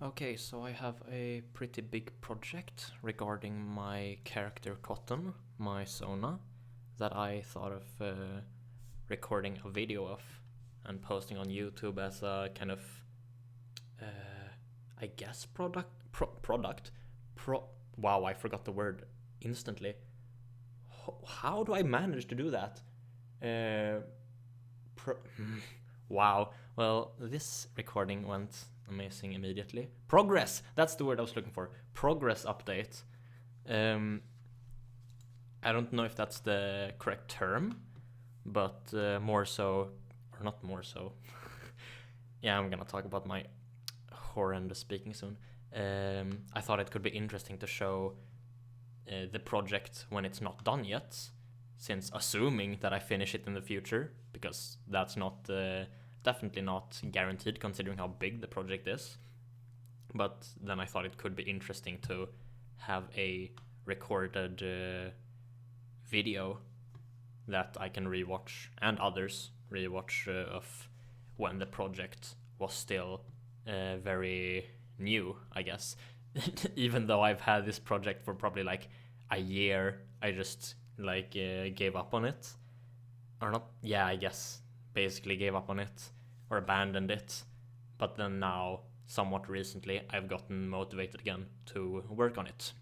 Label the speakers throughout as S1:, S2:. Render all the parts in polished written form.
S1: Okay, so I have a pretty big project regarding my character Cotton, my Sona, that I thought of recording a video of and posting on YouTube as a kind of, uh, I guess, product. Pro. Wow, I forgot the word instantly. How do I manage to do that? Uh, pro- wow. Well, this recording went amazing immediately. Progress! That's the word I was looking for. Progress update. Um, I don't know if that's the correct term, but more so, or not more so. Yeah, I'm gonna talk about my horrendous speaking soon. I thought it could be interesting to show the project when it's not done yet, since assuming that I finish it in the future, because that's not definitely not guaranteed considering how big the project is. But then I thought it could be interesting to have a recorded video that I can rewatch and others rewatch of when the project was still very new, I guess. Even though I've had this project for probably like a year, I just like gave up on it, or not. Yeah, I guess basically gave up on it or abandoned it. But then now, somewhat recently, I've gotten motivated again to work on it.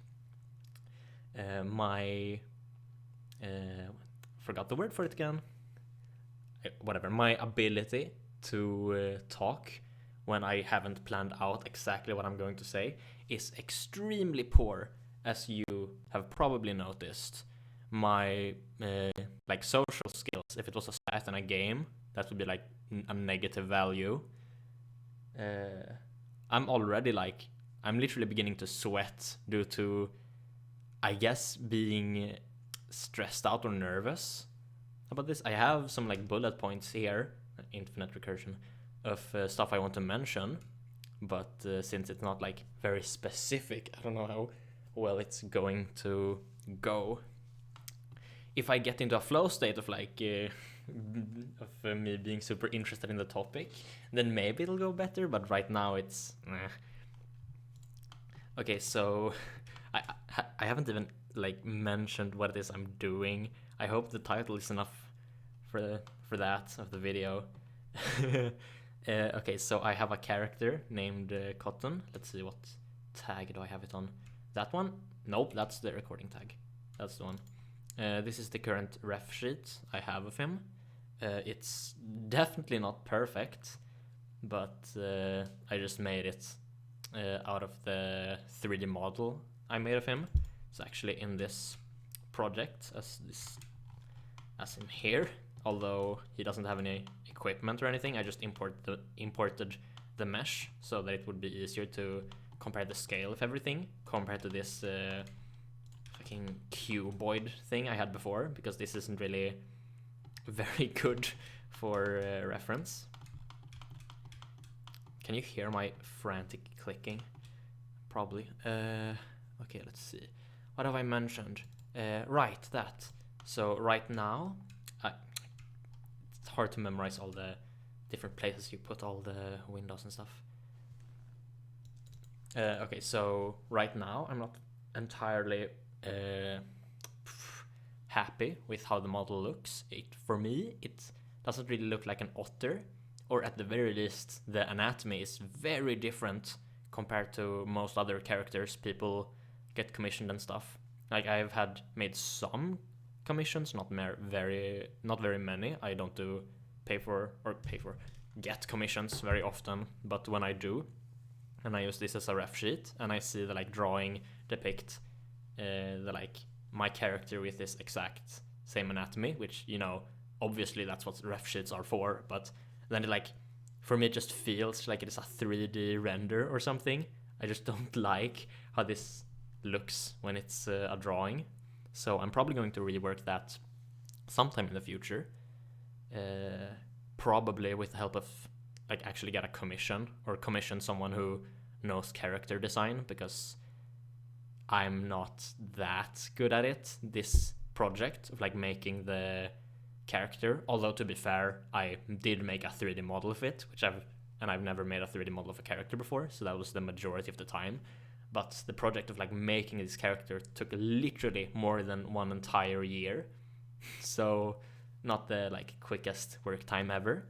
S1: My forgot the word for it again. Whatever. My ability to talk when I haven't planned out exactly what I'm going to say is extremely poor, as you have probably noticed. My like social skills, if it was a stat in a game, that would be like a negative value. Uh, I'm already like, I'm literally beginning to sweat due to, I guess, being stressed out or nervous about this. I have some like bullet points here, infinite recursion, of stuff I want to mention, but since it's not like very specific, I don't know how well it's going to go. If I get into a flow state of like me being super interested in the topic, then maybe it'll go better. But right now it's okay. So I I haven't even like mentioned what it is I'm doing. I hope the title is enough for that of the video. Okay, so I have a character named Cotton. Let's see, what tag do I have it on? That one? Nope, that's the recording tag. That's the one. This is the current ref sheet I have of him. It's definitely not perfect, but I just made it out of the 3D model I made of him. It's actually in this project as in here, although he doesn't have any equipment or anything. I just imported the mesh so that it would be easier to compare the scale of everything compared to this fucking cuboid thing I had before, because this isn't really very good for reference. Can you hear my frantic clicking? Probably. Okay, let's see. What have I mentioned? Right, that. So right now, it's hard to memorize all the different places you put all the windows and stuff. Okay, so right now I'm not entirely happy with how the model looks. For me, it doesn't really look like an otter, or at the very least, the anatomy is very different compared to most other characters people get commissioned and stuff. Like, I've had made some commissions, not very many. I don't do get commissions very often, but when I do, and I use this as a ref sheet, and I see the like drawing depict the like my character with this exact same anatomy, which, you know, obviously that's what ref sheets are for, but then it, like, for me, it just feels like it is a 3D render or something. I just don't like how this looks when it's a drawing. So I'm probably going to rework that sometime in the future. Probably with the help of like actually get a commission or commission someone who knows character design, because I'm not that good at it. This project of like making the character, although to be fair, I did make a 3D model of it, which I've and I've never made a 3D model of a character before, so that was the majority of the time. But the project of like making this character took literally more than one entire year. So not the like quickest work time ever.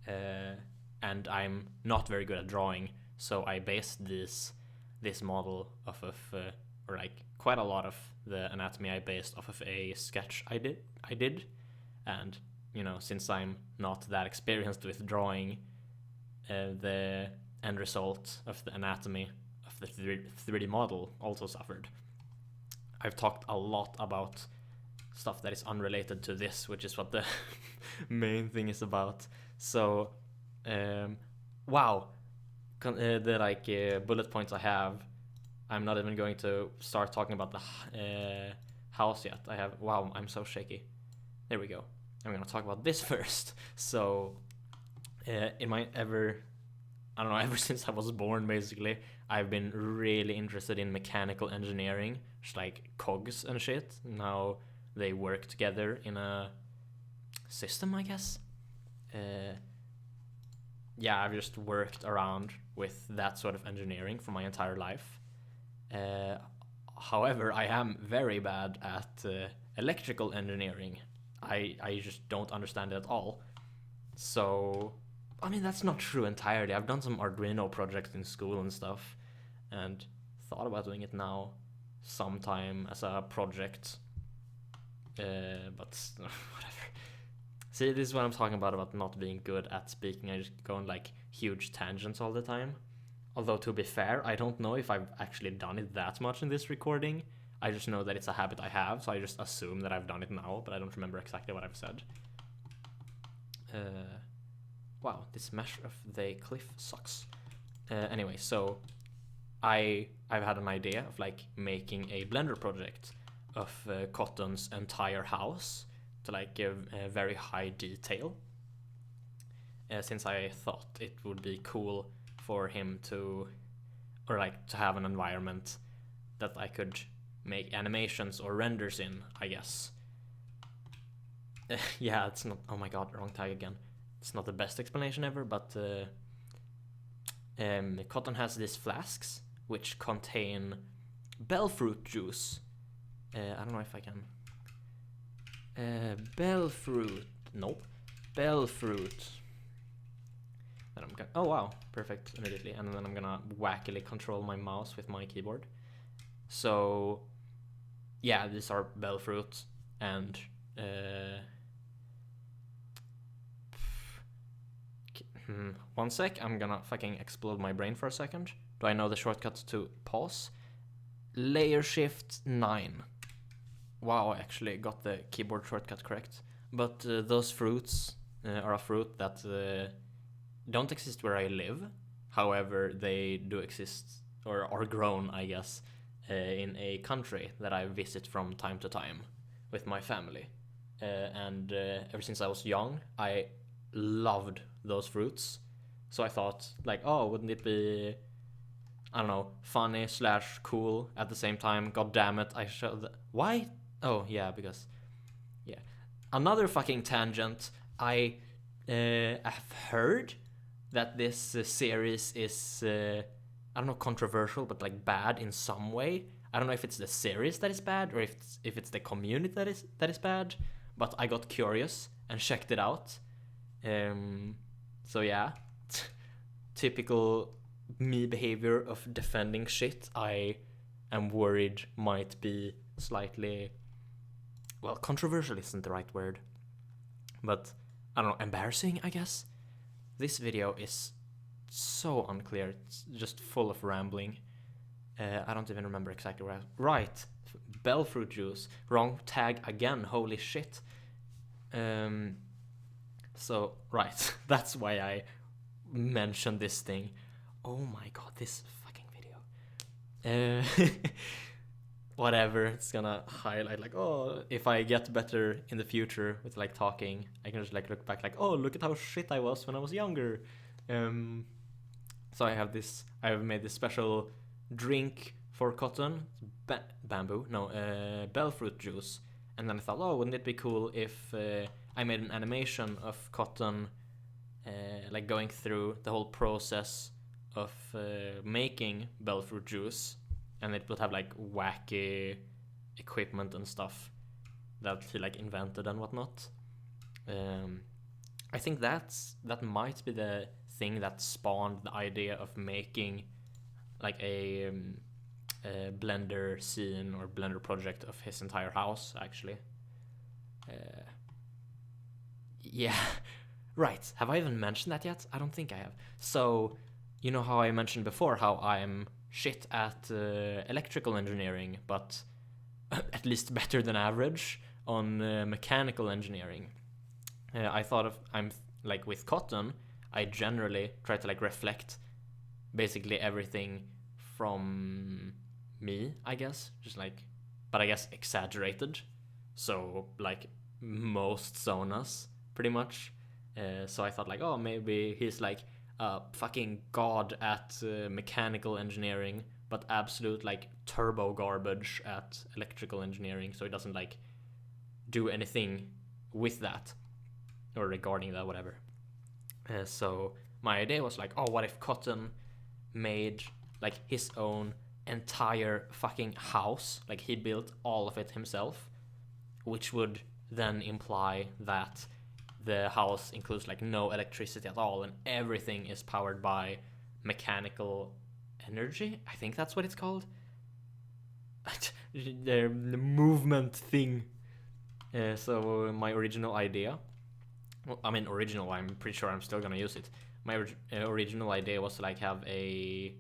S1: And I'm not very good at drawing, so I based this model off of or like quite a lot of the anatomy I based off of a sketch I did. And you know, since I'm not that experienced with drawing, the end result of the anatomy of the 3D model also suffered. I've talked a lot about stuff that is unrelated to this, which is what the main thing is about. So, wow, the like bullet points I have, I'm not even going to start talking about the house yet. Wow, I'm so shaky. There we go. I'm gonna talk about this first. So, ever since I was born, basically, I've been really interested in mechanical engineering, just like cogs and shit, and how they work together in a system, I guess. Yeah, I've just worked around with that sort of engineering for my entire life. However, I am very bad at electrical engineering. I just don't understand it at all. So, I mean, that's not true entirely. I've done some Arduino projects in school and stuff, and thought about doing it now sometime as a project. But whatever. See, this is what I'm talking about not being good at speaking. I just go on like huge tangents all the time. Although, to be fair, I don't know if I've actually done it that much in this recording. I just know that it's a habit I have, so I just assume that I've done it now, but I don't remember exactly what I've said. Wow, this mesh of the cliff sucks. Anyway, so I've had an idea of like making a Blender project of Cotton's entire house to like give a very high detail. Since I thought it would be cool for him to, or like to have an environment that I could make animations or renders in, I guess. Yeah, it's not, oh my god, wrong tag again. It's not the best explanation ever, but Cotton has these flasks which contain bellfruit juice. I don't know if I can. Bellfruit. Then I'm gonna, oh wow, perfect, immediately. And then I'm gonna wackily control my mouse with my keyboard. So, yeah, these are bellfruit, and one sec, I'm gonna fucking explode my brain for a second. Do I know the shortcut to pause? Layer shift 9. Wow, I actually got the keyboard shortcut correct. But those fruits are a fruit that don't exist where I live. However, they do exist, or are grown, I guess, in a country that I visit from time to time with my family. And ever since I was young, I loved those fruits. So I thought, like, oh, wouldn't it be, I don't know, funny / cool at the same time? God damn it, I showed why? Oh, yeah, because, yeah. Another fucking tangent. I have heard that this series is, I don't know, controversial, but like bad in some way. I don't know if it's the series that is bad or if it's the community that is bad. But I got curious and checked it out. So yeah, typical me behavior of defending shit I am worried might be slightly, well, controversial isn't the right word, but I don't know, embarrassing, I guess. This video is so unclear. It's just full of rambling. I don't even remember exactly where right, bellfruit juice. Wrong tag again, holy shit. So, right, that's why I mentioned this thing. Oh my god, this fucking video. Whatever, it's gonna highlight like, oh, if I get better in the future with like talking, I can just like look back like, oh, look at how shit I was when I was younger. So I have made this special drink for Cotton, bellfruit juice. And then I thought, oh, wouldn't it be cool if I made an animation of Cotton like going through the whole process of making bellfruit juice, and it would have like wacky equipment and stuff that he like invented and whatnot. I think that might be the thing that spawned the idea of making like a Blender scene or Blender project of his entire house, actually. Yeah, right. Have I even mentioned that yet? I don't think I have. So, you know how I mentioned before how I'm shit at electrical engineering, but at least better than average on mechanical engineering. I'm like with cotton, I generally try to like reflect basically everything from me, I guess, just like, but I guess exaggerated. So like most zonas, pretty much. So I thought like, oh, maybe he's like a fucking god at mechanical engineering, but absolute like turbo garbage at electrical engineering. So he doesn't like do anything with that or regarding that, whatever. So my idea was like, oh, what if Cotton made like his own entire fucking house, like he built all of it himself, which would then imply that the house includes like no electricity at all and everything is powered by mechanical energy. I think that's what it's called. The movement thing. So my original idea, well, I mean original, I'm pretty sure I'm still gonna use it. My original idea was to like have a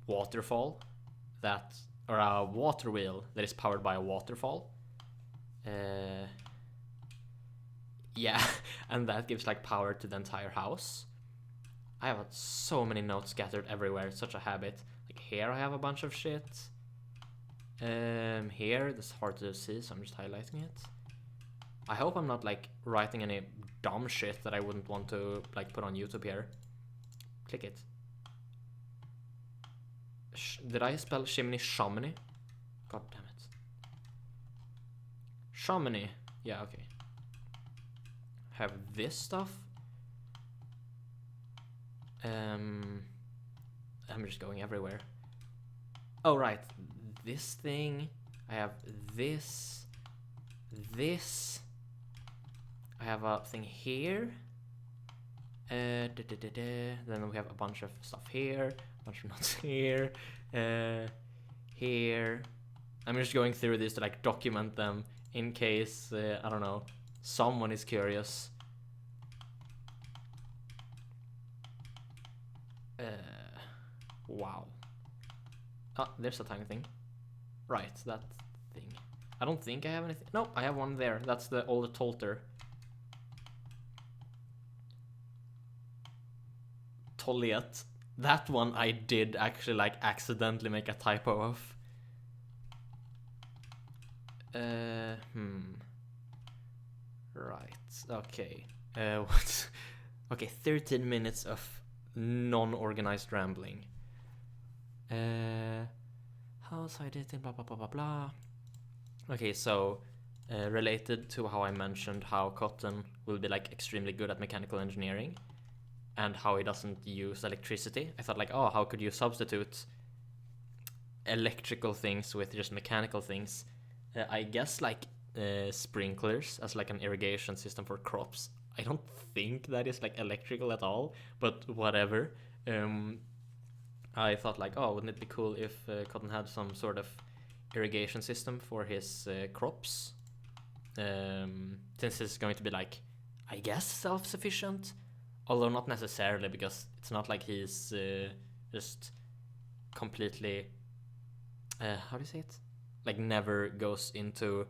S1: waterfall that, or a water wheel that is powered by a waterfall. Yeah, and that gives like power to the entire house. I have so many notes scattered everywhere. It's such a habit. Like here I have a bunch of shit. Here, this is hard to see, so I'm just highlighting it. I hope I'm not like writing any dumb shit that I wouldn't want to like put on YouTube here. Click it. Did I spell chimney Chamonix? God damn it. Chamonix. Yeah, okay. Have this stuff. I'm just going everywhere. Oh, right. This thing. I have this. This. I have a thing here. Then we have a bunch of stuff here. A bunch of notes here. Here. I'm just going through this to like document them in case, I don't know, someone is curious. Wow. Ah, there's a tiny thing. Right, that thing. I don't think I have anything. Nope, I have one there. That's the older Tolter. Toliet. That one I did actually like accidentally make a typo of. Right. Okay. What? Okay, 13 minutes of non-organized rambling. How's I did it? Blah blah blah blah blah. Okay, so related to how I mentioned how Cotton will be like extremely good at mechanical engineering and how he doesn't use electricity, I thought like, oh, how could you substitute electrical things with just mechanical things? I guess like sprinklers as like an irrigation system for crops. I don't think that is like electrical at all, but whatever. I thought like, oh, wouldn't it be cool if Cotton had some sort of irrigation system for his crops? Since it's going to be like, I guess self-sufficient, although not necessarily, because it's not like he's just completely, how do you say it? Like never goes into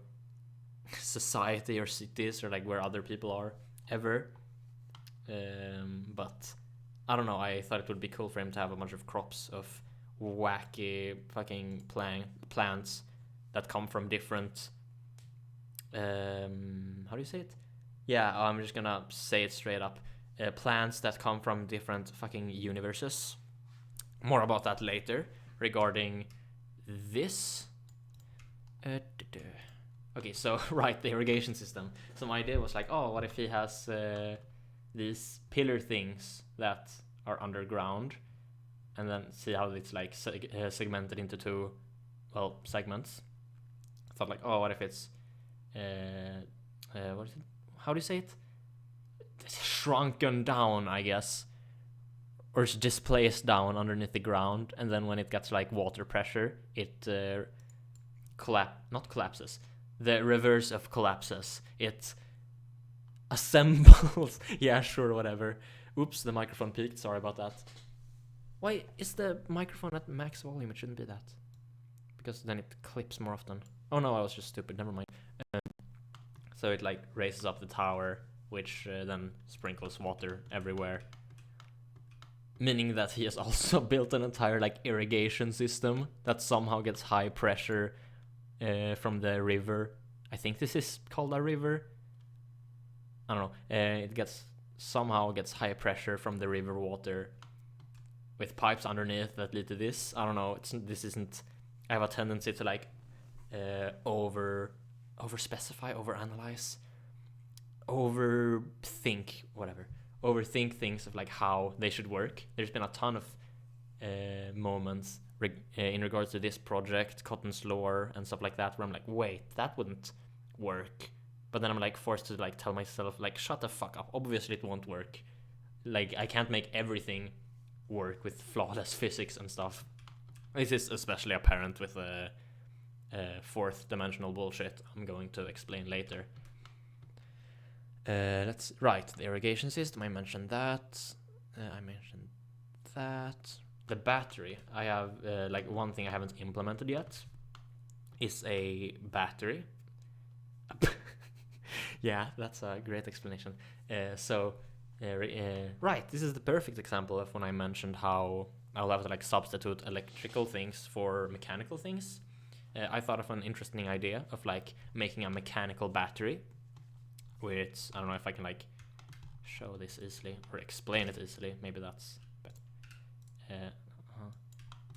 S1: society or cities or like where other people are ever. But I don't know, I thought it would be cool for him to have a bunch of crops of wacky fucking plants that come from different, how do you say it? Yeah, I'm just gonna say it straight up. Plants that come from different fucking universes. More about that later regarding this. Okay, so right, the irrigation system. So my idea was like, oh, what if he has these pillar things that are underground, and then see how it's like segmented into two, well, segments. I thought like, oh, what if it's what is it? How do you say it? It's shrunken down, I guess, or it's displaced down underneath the ground, and then when it gets like water pressure, it not collapses. The reverse of collapses. It assembles. Yeah, sure, whatever. Oops, the microphone peaked. Sorry about that. Why is the microphone at max volume? It shouldn't be that, because then it clips more often. Oh no, I was just stupid. Never mind. So it like raises up the tower, which then sprinkles water everywhere. Meaning that he has also built an entire like irrigation system that somehow gets high pressure from the river. I think this is called a river. I don't know. It somehow gets high pressure from the river water with pipes underneath that lead to this. I don't know. I have a tendency to like over specify, overanalyze, overthink things of like how they should work. There's been a ton of moments in regards to this project, Cotton's lore and stuff like that, where I'm like, wait, that wouldn't work. But then I'm like forced to like tell myself like, shut the fuck up. Obviously it won't work. Like I can't make everything work with flawless physics and stuff. This is especially apparent with fourth dimensional bullshit I'm going to explain later. The irrigation system, I mentioned that. The battery, I have like one thing I haven't implemented yet is a battery. Yeah, that's a great explanation. This is the perfect example of when I mentioned how I'll have to like substitute electrical things for mechanical things. I thought of an interesting idea of like making a mechanical battery, which I don't know if I can like show this easily or explain it easily. Maybe that's better.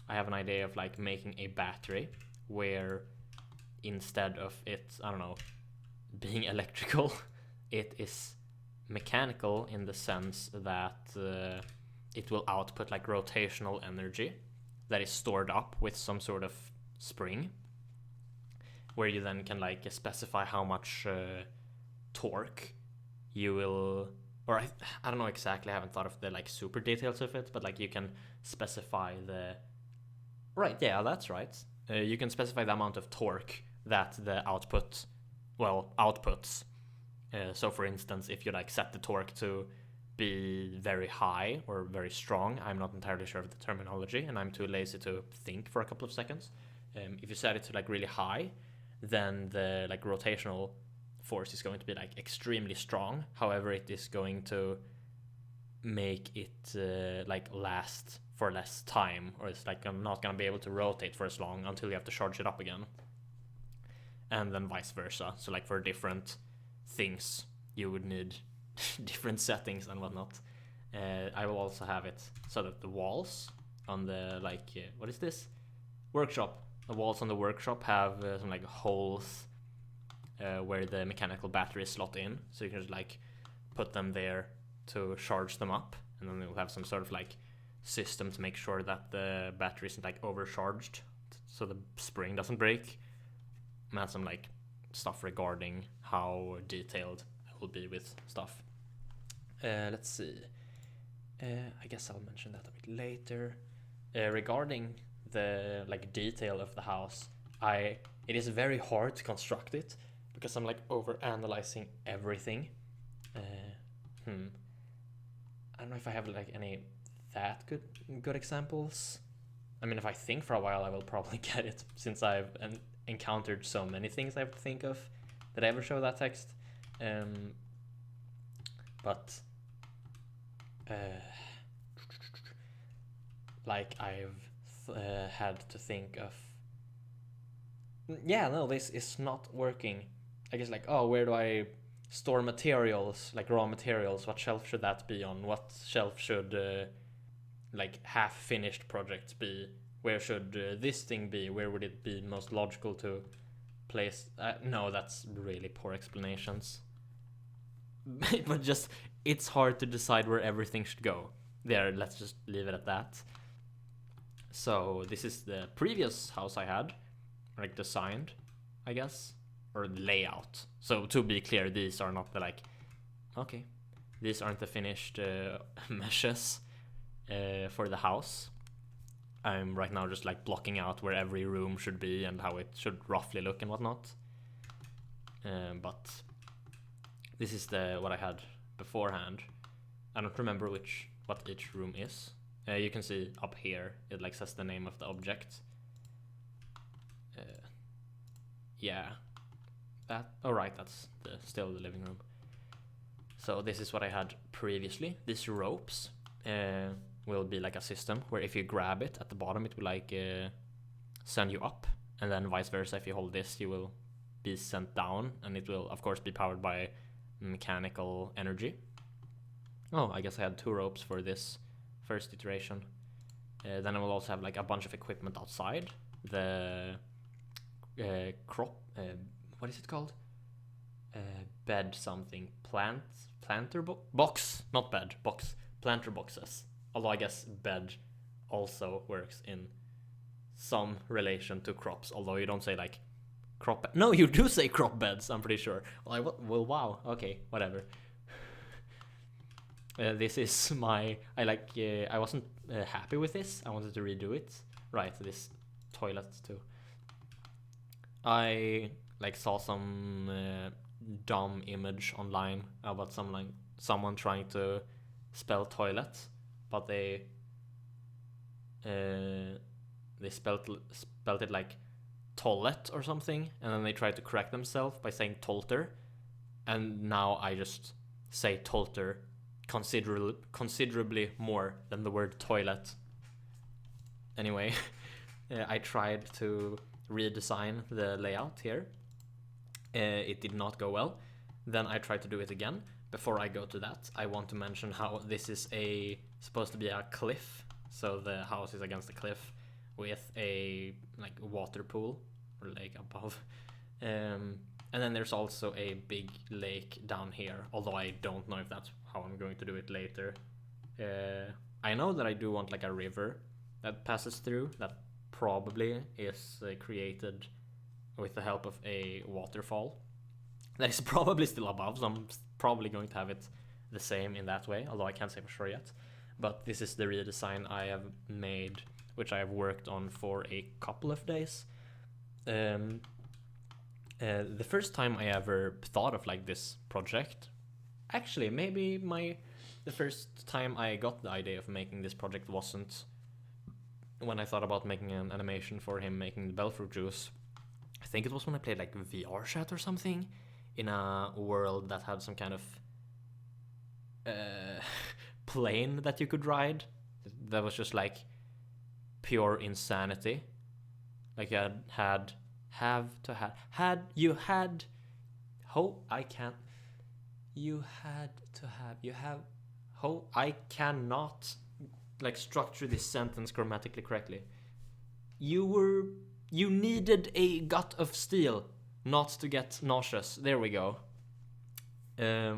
S1: I have an idea of like making a battery where instead of it, I don't know, being electrical, it is mechanical in the sense that it will output like rotational energy that is stored up with some sort of spring, where you then can like specify how much torque you will, or I don't know exactly, I haven't thought of the like super details of it, but like you can specify that's right. You can specify the amount of torque that the outputs. So for instance, if you like set the torque to be very high or very strong, I'm not entirely sure of the terminology and I'm too lazy to think for a couple of seconds. If you set it to like really high, then the like rotational force is going to be like extremely strong. However, it is going to make it like last for less time, or it's like I'm not going to be able to rotate for as long until you have to charge it up again. And then vice versa. So like for different things, you would need different settings and whatnot. I will also have it so that the walls on the what is this? Workshop. The walls on the workshop have some like holes where the mechanical batteries slot in. So you can just like put them there to charge them up, and then you'll have some sort of like system to make sure that the battery isn't like overcharged, so the spring doesn't break. And that's some like stuff regarding how detailed I will be with stuff. Let's see. I guess I'll mention that a bit later. Regarding the like detail of the house, it is very hard to construct it because I'm like over analyzing everything. I don't know if I have like any that good examples. I mean, if I think for a while, I will probably get it, since I've encountered so many things I have to think of. Did I ever show that text? But like I've had to think of. Yeah, no, this is not working. I guess like, oh, where do I store materials, like raw materials? What shelf should that be on? What shelf should like half-finished projects be? Where should this thing be? Where would it be most logical to place? No, that's really poor explanations. but just it's hard to decide where everything should go. There, let's just leave it at that. So this is the previous house I had, like designed, I guess, or layout. So to be clear, these are not the like, okay, these aren't the finished meshes for the house. I'm right now just like blocking out where every room should be and how it should roughly look and whatnot. But this is what I had beforehand. I don't remember what each room is. You can see up here it like says the name of the object. Yeah, that. Oh right, that's still the living room. So this is what I had previously. These ropes will be like a system where if you grab it at the bottom, it will like send you up, and then vice versa. If you hold this, you will be sent down, and it will of course be powered by mechanical energy. Oh, I guess I had 2 ropes for this first iteration. Then I will also have like a bunch of equipment outside. The what is it called? Bed something. Planter box? Not bed, box. Planter boxes. Although I guess bed also works in some relation to crops. Although you don't say like crop. No, you do say crop beds, I'm pretty sure. Well, wow. Okay, whatever. This is I wasn't happy with this. I wanted to redo it. Right, this toilet too. I like saw some dumb image online about someone trying to spell toilet, but they spelled it like toilet or something, and then they tried to correct themselves by saying tolter, and now I just say tolter considerably more than the word toilet. Anyway, I tried to redesign the layout here. It did not go well. Then I tried to do it again. Before I go to that, I want to mention how this is supposed to be a cliff. So the house is against a cliff with a like water pool or lake above. And then there's also a big lake down here, although I don't know if that's how I'm going to do it later. I know that I do want like a river that passes through, that probably is created with the help of a waterfall. That is probably still above, so I'm probably going to have it the same in that way, although I can't say for sure yet. But this is the redesign I have made, which I have worked on for a couple of days. The first time I ever thought of like this project, actually maybe the first time I got the idea of making this project wasn't when I thought about making an animation for him making the bellfruit juice. I think it was when I played like VR chat or something in a world that had some kind of plane that you could ride that was just like pure insanity. Like you I cannot like structure this sentence grammatically correctly. You needed a gut of steel not to get nauseous. There we go. I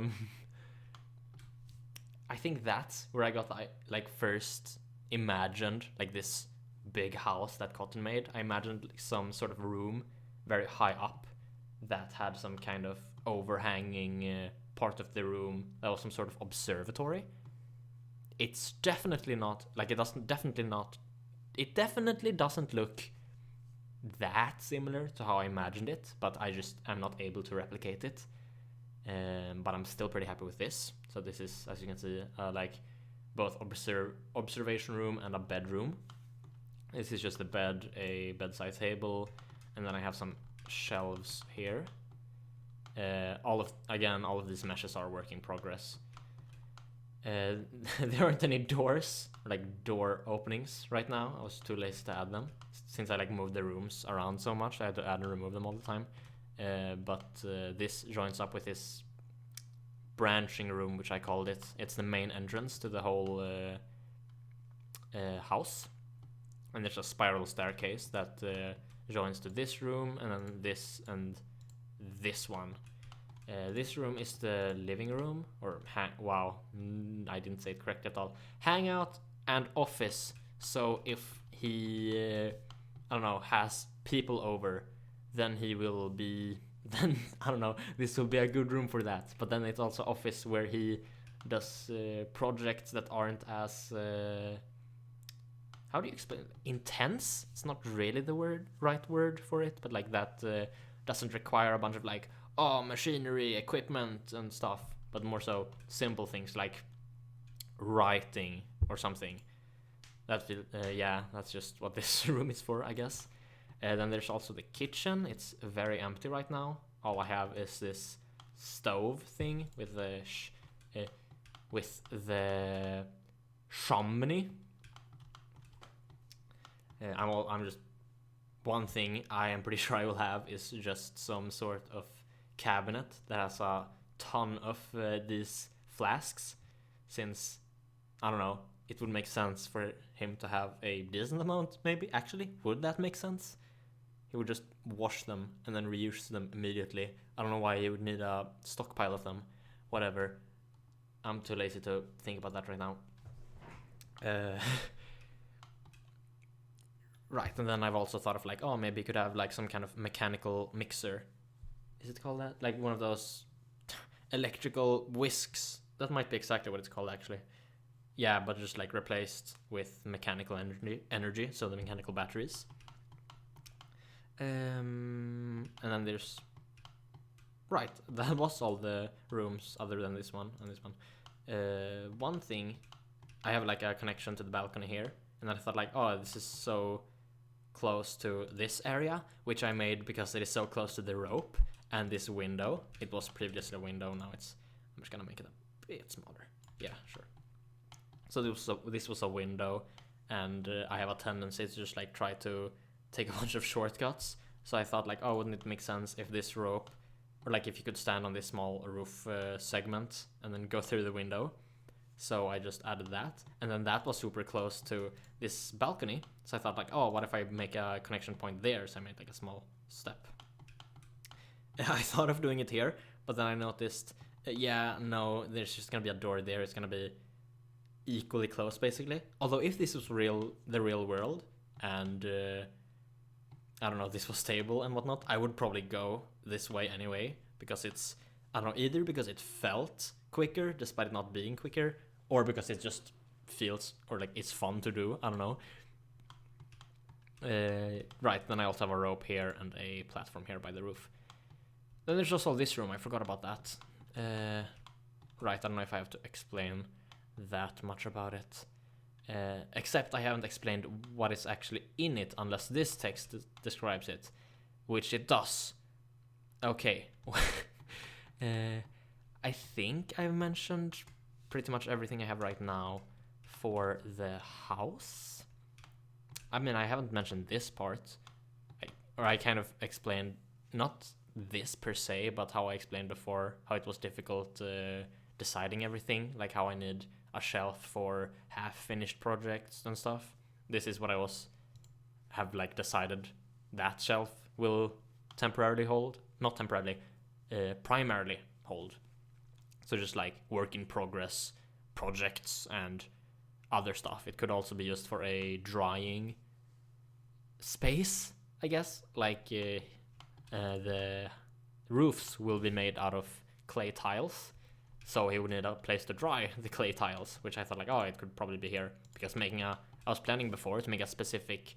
S1: think that's where I got like first imagined like this big house that Cotton made. I imagined like some sort of room very high up that had some kind of overhanging part of the room that was some sort of observatory. It's definitely not like it definitely doesn't look that similar to how I imagined it, but I just am not able to replicate it. But I'm still pretty happy with this. So this is, as you can see, like both observation room and a bedroom. This is just a bed, a bedside table, and then I have some shelves here. All of these meshes are work in progress. There aren't any doors, like door openings right now. I was too lazy to add them since I like moved the rooms around so much. I had to add and remove them all the time. But this joins up with this branching room, which I called it. It's the main entrance to the whole house, and there's a spiral staircase that joins to this room, and then this and this one. This room is the living room, or I didn't say it correctly at all. Hangout and office. So if he, I don't know, has people over, then he will be, then, I don't know, this will be a good room for that. But then it's also office where he does projects that aren't as, how do you explain it? Intense? It's not really the right word for it, but like that doesn't require a bunch of like, machinery, equipment and stuff, but more so simple things like writing or something. That's just what this room is for, I guess. Then there's also the kitchen. It's very empty right now. All I have is this stove thing with the chimney. I'm just, one thing I am pretty sure I will have is just some sort of cabinet that has a ton of these flasks, since, I don't know, it would make sense for him to have a decent amount, maybe. Actually, would that make sense? He would just wash them and then reuse them immediately. I don't know why he would need a stockpile of them. Whatever. I'm too lazy to think about that right now. Right, and then I've also thought of like, maybe you could have like some kind of mechanical mixer. Is it called that? Like one of those electrical whisks. That might be exactly what it's called, actually. Yeah, but just like replaced with mechanical energy, so the mechanical batteries. And then there's... Right, that was all the rooms other than this one and this one. One thing, I have like a connection to the balcony here, and then I thought like, this is so close to this area, which I made because it is so close to the rope and this window. It was previously a window, now it's... I'm just gonna make it a bit smaller. Yeah, sure. So this was a window, and I have a tendency to just like try to take a bunch of shortcuts. So I thought like, wouldn't it make sense if this rope, or like if you could stand on this small roof segment and then go through the window. So I just added that, and then that was super close to this balcony. So I thought like, what if I make a connection point there? So I made like a small step. I thought of doing it here, but then I noticed, no, there's just gonna be a door there. It's gonna be equally close, basically. Although if this was the real world, and I don't know, this was stable and whatnot, I would probably go this way anyway, because it's, I don't know, either because it felt quicker despite it not being quicker, or because it just feels, or like it's fun to do, I don't know. Right, then I also have a rope here and a platform here by the roof. Then there's also this room, I forgot about that. Right, I don't know if I have to explain that much about it. Except I haven't explained what is actually in it, unless this text describes it, which it does. Okay. I think I've mentioned pretty much everything I have right now for the house. I mean, I haven't mentioned this part, I kind of explained, not this per se, but how I explained before, how it was difficult deciding everything, like how I need a shelf for half-finished projects and stuff. This is what I have like decided that shelf will temporarily hold, not temporarily, primarily hold. So just like work in progress projects and other stuff. It could also be used for a drying space, I guess. Like the roofs will be made out of clay tiles, so he would need a place to dry the clay tiles, which I thought like, it could probably be here, because I was planning before to make a specific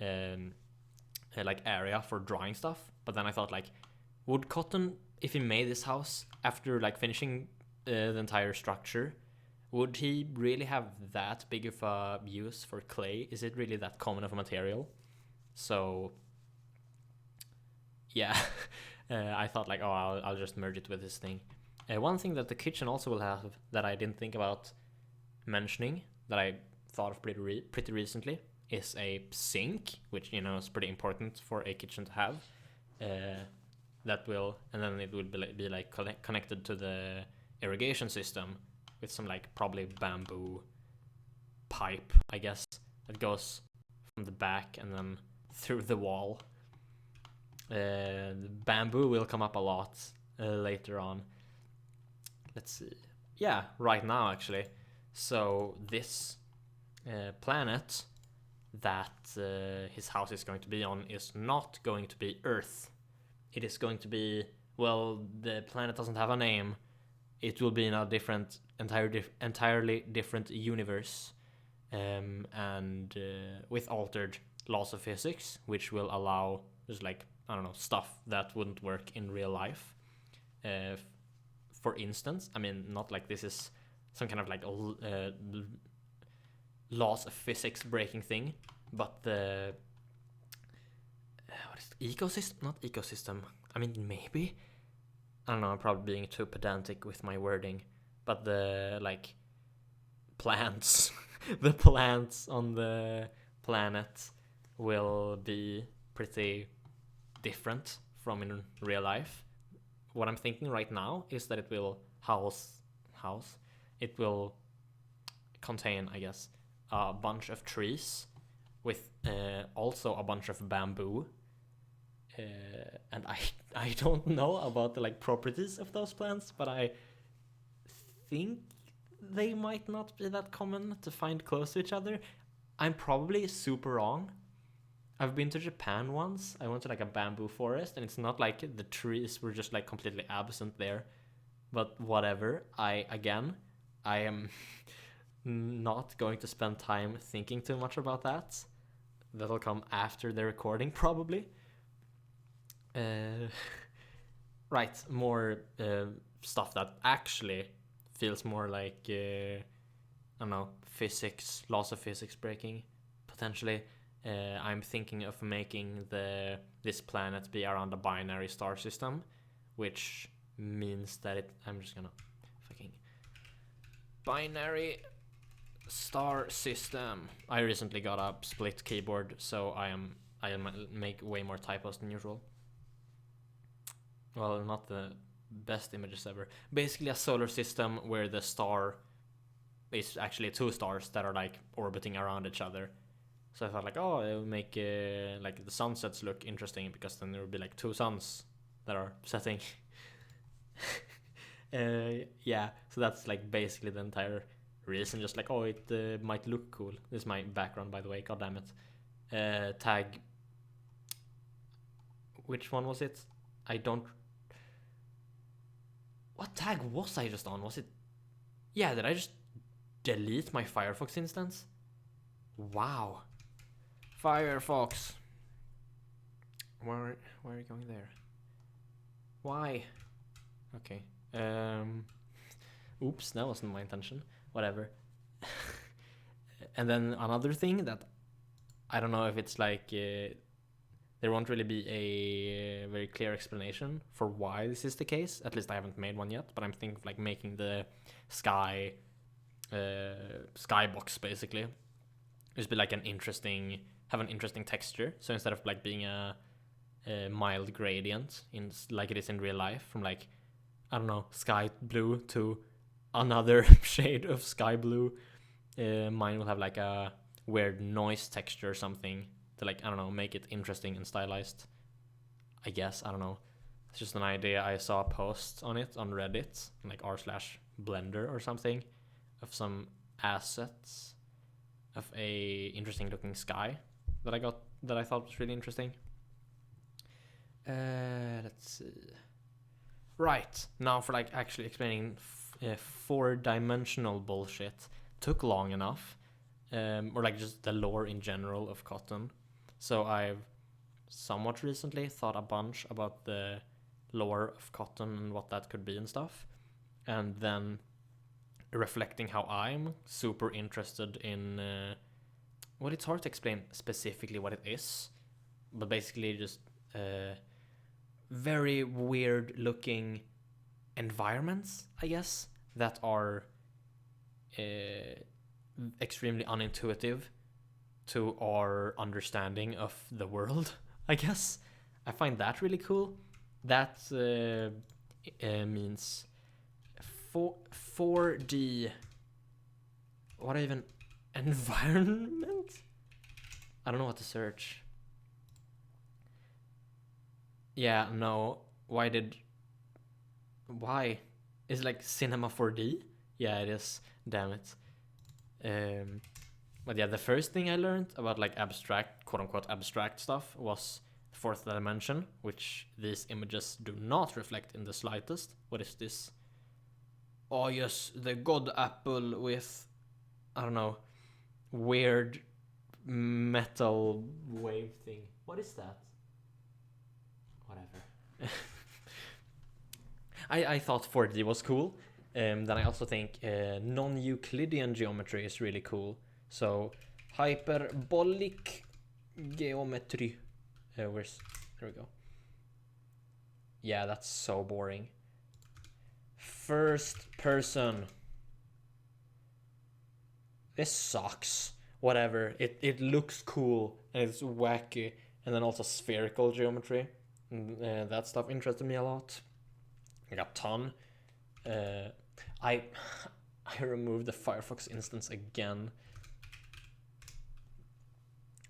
S1: like area for drying stuff, but then I thought like, would Cotton, if he made this house after like finishing the entire structure, would he really have that big of a use for clay? Is it really that common of a material? So yeah, I thought like, I'll just merge it with this thing. One thing that the kitchen also will have that I didn't think about mentioning, that I thought of pretty recently, is a sink, which, is pretty important for a kitchen to have. That will, and then it will be like connected to the irrigation system with some like probably bamboo pipe, I guess, that goes from the back and then through the wall. The bamboo will come up a lot later on. Let's see. Yeah, right now actually. So this planet that his house is going to be on is not going to be Earth. It is going to be, well, the planet doesn't have a name. It will be in a different, entirely different universe, and with altered laws of physics, which will allow just like, I don't know, stuff that wouldn't work in real life. For instance, I mean, not like this is some kind of like laws of physics breaking thing, but the what is it? Ecosystem? Not ecosystem. I mean, maybe. I don't know. I'm probably being too pedantic with my wording, but the like plants, the plants on the planet will be pretty different from in real life. What I'm thinking right now is that it will it will contain, I guess, a bunch of trees with also a bunch of bamboo, and I don't know about the like properties of those plants, but I think they might not be that common to find close to each other. I'm probably super wrong. I've been to Japan once. I went to like a bamboo forest, and it's not like the trees were just like completely absent there. But whatever. I am not going to spend time thinking too much about that. That'll come after the recording probably. Right, more stuff that actually feels more like I don't know, physics, laws of physics breaking potentially. I'm thinking of making this planet be around a binary star system, which means that I'm just gonna fucking binary star system. I recently got a split keyboard, so I make way more typos than usual. Well, not the best images ever. Basically a solar system where the star is actually two stars that are like orbiting around each other. So I thought like, oh, it will make like the sunsets look interesting, because then there will be like two suns that are setting. Yeah, so that's like basically the entire reason. Just like, oh, it might look cool. This is my background, by the way. God damn it. Tag. Which one was it? I don't. What tag was I just on? Was it? Yeah, did I just delete my Firefox instance? Wow. Firefox. Why are you going there? Why? Okay. Oops, that wasn't my intention. Whatever. And then another thing that I don't know if it's like there won't really be a very clear explanation for why this is the case. At least I haven't made one yet, but I'm thinking of like making the skybox basically just be like have an interesting texture. So instead of like being a mild gradient in like it is in real life, from like, I don't know, sky blue to another shade of sky blue, mine will have like a weird noise texture or something to like, I don't know, make it interesting and stylized, I guess. I don't know, it's just an idea. I saw a post on it on Reddit, like r/blender or something, of some assets of a interesting looking sky that I thought was really interesting. Let's see. Right, now for like actually explaining four-dimensional bullshit took long enough, or like just the lore in general of Cotton. So I've somewhat recently thought a bunch about the lore of Cotton and what that could be and stuff, and then reflecting how I'm super interested in well, it's hard to explain specifically what it is, but basically just very weird looking environments, I guess, that are extremely unintuitive to our understanding of the world, I guess. I find that really cool. That means 4D. What even? Environment? I don't know what to search. Yeah, no. Why did Why? Is it like Cinema 4D? Yeah, it is. Damn it. But yeah, the first thing I learned about like abstract, quote unquote abstract stuff was fourth dimension, which these images do not reflect in the slightest. What is this? Oh yes, the God apple with, I don't know, weird metal wave thing. What is that? Whatever. I thought 4D was cool. Then I also think non-Euclidean geometry is really cool. So hyperbolic geometry. There we go. Yeah, that's so boring. First person. This sucks. Whatever. It looks cool and it's wacky, and then also spherical geometry. That stuff interested me a lot. I got ton. I removed the Firefox instance again.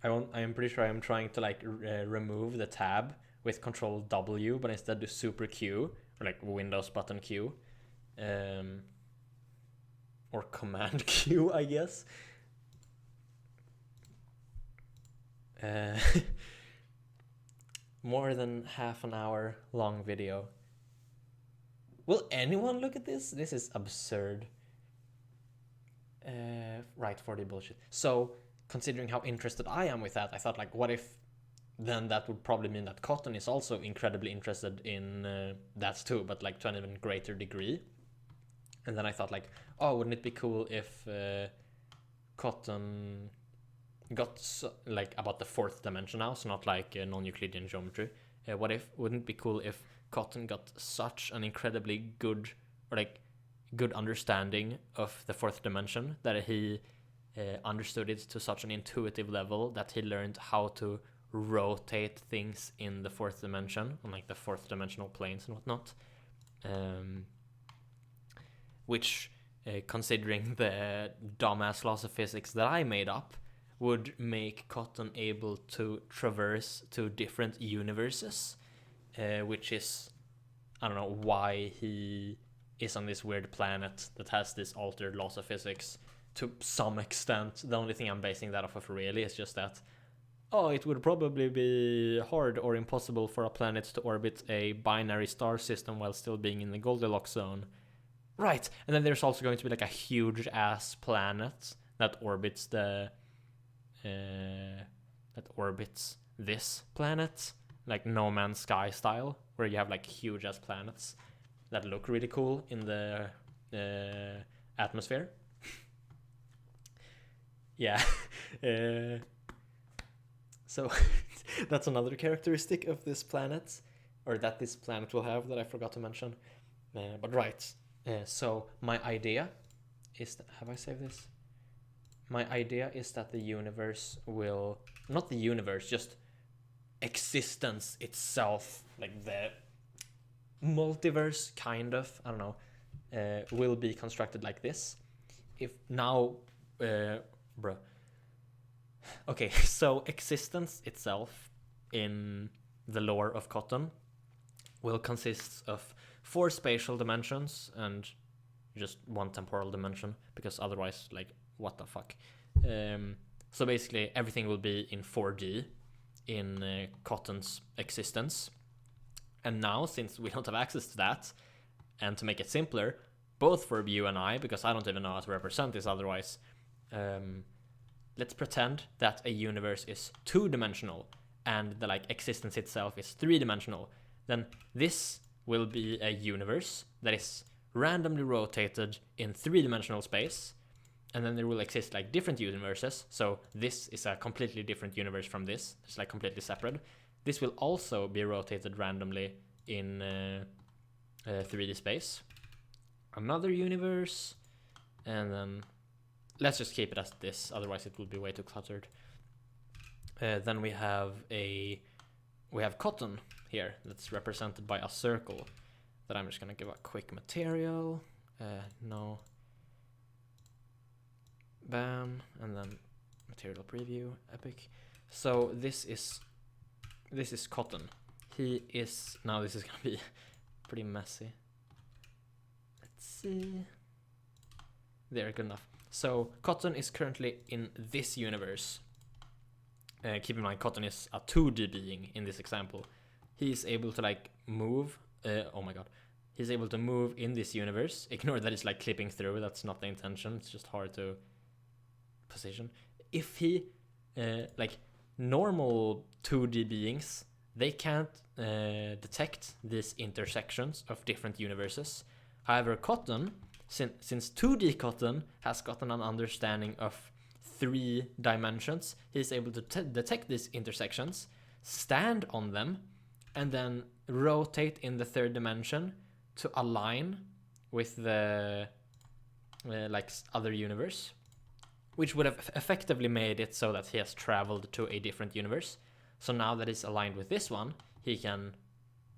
S1: I am pretty sure I'm trying to like remove the tab with Control W, but instead do Super Q or like Windows button Q, or Command Q, I guess. More than half an hour long video. Will anyone look at this? This is absurd. Right, 4D bullshit. So, considering how interested I am with that, I thought like, what if then that would probably mean that Cotton is also incredibly interested in that too, but like to an even greater degree. And then I thought like, oh, wouldn't it be cool if Cotton got like about the fourth dimension now, so not like non-Euclidean geometry. Wouldn't it be cool if Cotton got such an incredibly good, or like good understanding of the fourth dimension that he understood it to such an intuitive level that he learned how to rotate things in the fourth dimension, on like the fourth dimensional planes and whatnot, which considering the dumbass laws of physics that I made up, would make Cotton able to traverse to different universes, which is, I don't know why he is on this weird planet that has this altered laws of physics to some extent. The only thing I'm basing that off of really is just that, oh, it would probably be hard or impossible for a planet to orbit a binary star system while still being in the Goldilocks zone. Right, and then there's also going to be like a huge ass planet that orbits this planet, like No Man's Sky style, where you have like huge ass planets that look really cool in the atmosphere. Yeah. So that's another characteristic of this planet, or that this planet will have, that I forgot to mention. But right, so my idea is that, have I saved this? My idea is that the universe will, not the universe, just existence itself, like the multiverse, kind of, I don't know, will be constructed like this. If now, okay, so existence itself in the lore of Cotton will consist of 4 spatial dimensions and just 1 temporal dimension, because otherwise, like, what the fuck. So basically everything will be in 4D in Cotton's existence. And now, since we don't have access to that, and to make it simpler, both for you and I, because I don't even know how to represent this otherwise, let's pretend that a universe is 2-dimensional and the like existence itself is 3-dimensional. Then this will be a universe that is randomly rotated in 3-dimensional space, and then there will exist like different universes. So this is a completely different universe from this. It's like completely separate. This will also be rotated randomly in 3D space. Another universe, and then let's just keep it as this, otherwise it will be way too cluttered. Then we have Cotton here, that's represented by a circle that I'm just gonna give a quick material. No. Bam, and then material preview, epic. So this is Cotton. He is, now this is gonna be pretty messy. see. There, good enough. So Cotton is currently in this universe. Keep in mind, Cotton is a 2D being in this example. He's able to like move. Oh my god. He's able to move in this universe. Ignore that it's like clipping through. That's not the intention. It's just hard to position. If he, like normal 2D beings, they can't detect these intersections of different universes. However, Cotton, since 2D Cotton has gotten an understanding of 3 dimensions, he's able to detect these intersections, stand on them, and then rotate in the 3rd dimension to align with the like other universe, which would have effectively made it so that he has traveled to a different universe. So now that he's aligned with this one, he can,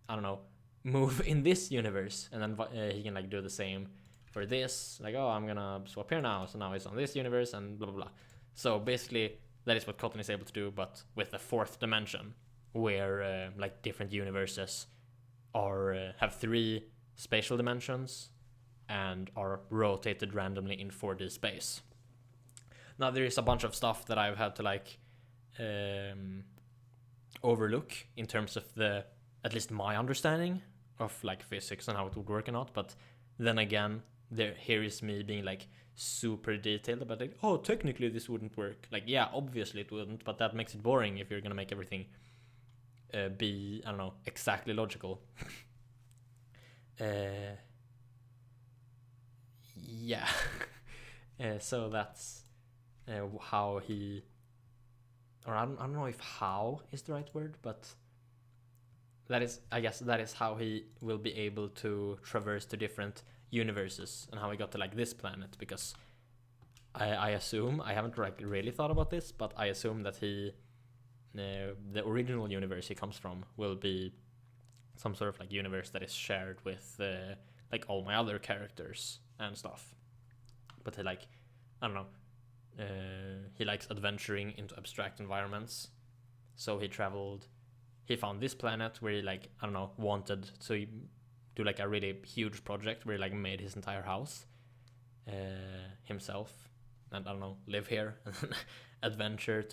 S1: I don't know, move in this universe, and then he can like do the same for this. Like, oh, I'm gonna swap here now, so now he's on this universe, and blah blah blah. So basically, that is what Cotton is able to do, but with the 4th dimension, where like different universes are have 3 spatial dimensions and are rotated randomly in 4D space. Now there is a bunch of stuff that I've had to like overlook in terms of the, at least my understanding of like physics and how it would work or not. But then again, here is me being like super detailed about like, oh, technically this wouldn't work. Like, yeah, obviously it wouldn't, but that makes it boring if you're gonna make everything be, I don't know, exactly logical. Yeah. So that's how he, or I don't know if how is the right word, but that is, I guess that is how he will be able to traverse to different universes, and how he got to like this planet, because I assume, I haven't like really thought about this, but I assume that he, the original universe he comes from will be some sort of like universe that is shared with like all my other characters and stuff. But he like, I don't know, he likes adventuring into abstract environments, so he found this planet where he like, I don't know, wanted to do like a really huge project where he like made his entire house himself, and I don't know, live here and adventure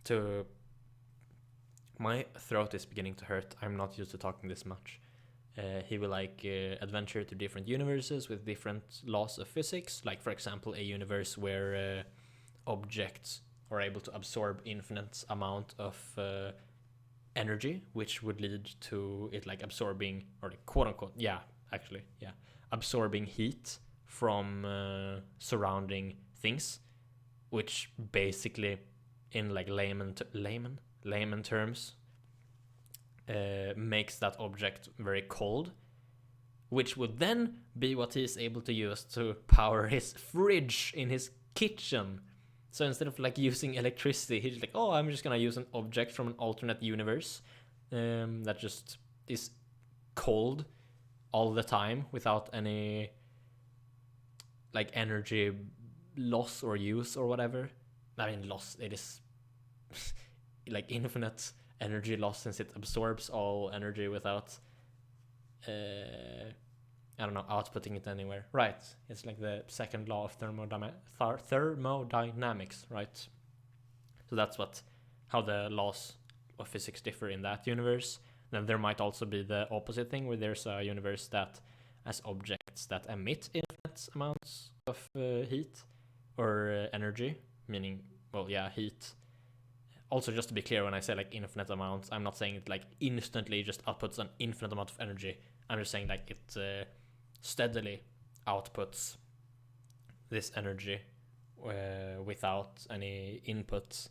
S1: to my throat is beginning to hurt. I'm not used to talking this much. He will like adventure to different universes with different laws of physics, like for example a universe where objects are able to absorb infinite amount of energy, which would lead to it like absorbing, or like quote unquote, absorbing heat from surrounding things, which basically in like layman terms makes that object very cold, which would then be what he's able to use to power his fridge in his kitchen. So instead of like using electricity, he's like, oh, I'm just gonna use an object from an alternate universe that just is cold all the time without any like energy loss or use or whatever. I mean, loss, it is like infinite energy loss, since it absorbs all energy without I don't know, outputting it anywhere. Right, it's like the second law of thermodynamics, right? So that's how the laws of physics differ in that universe. Then there might also be the opposite thing, where there's a universe that has objects that emit infinite amounts of heat or energy, meaning, well, yeah, heat. Also, just to be clear, when I say like infinite amounts, I'm not saying it like instantly just outputs an infinite amount of energy. I'm just saying like it steadily outputs this energy without any inputs.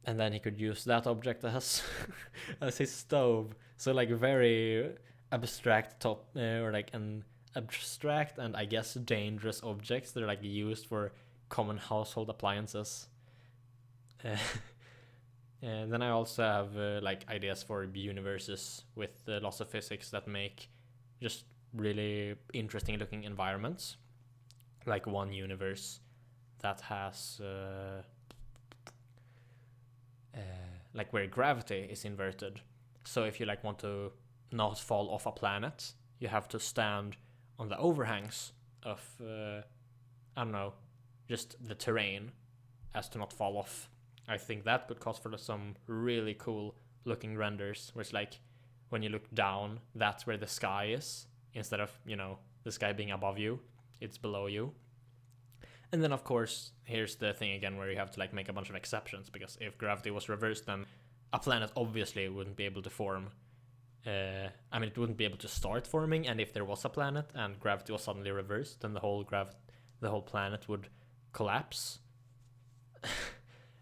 S1: And then he could use that object as as his stove. So like very abstract or like an abstract and I guess dangerous objects that are like used for common household appliances. And then I also have like ideas for universes with lots of physics that make just really interesting looking environments. Like one universe that has like where gravity is inverted. So if you like want to not fall off a planet, you have to stand on the overhangs of I don't know, just the terrain, as to not fall off. I think that could cause for some really cool looking renders where it's like when you look down, that's where the sky is, instead of, you know, the sky being above you, it's below you. And then of course, here's the thing again where you have to like make a bunch of exceptions, because if gravity was reversed, then a planet obviously wouldn't be able to form. I mean, it wouldn't be able to start forming, and if there was a planet and gravity was suddenly reversed, then the whole planet would collapse.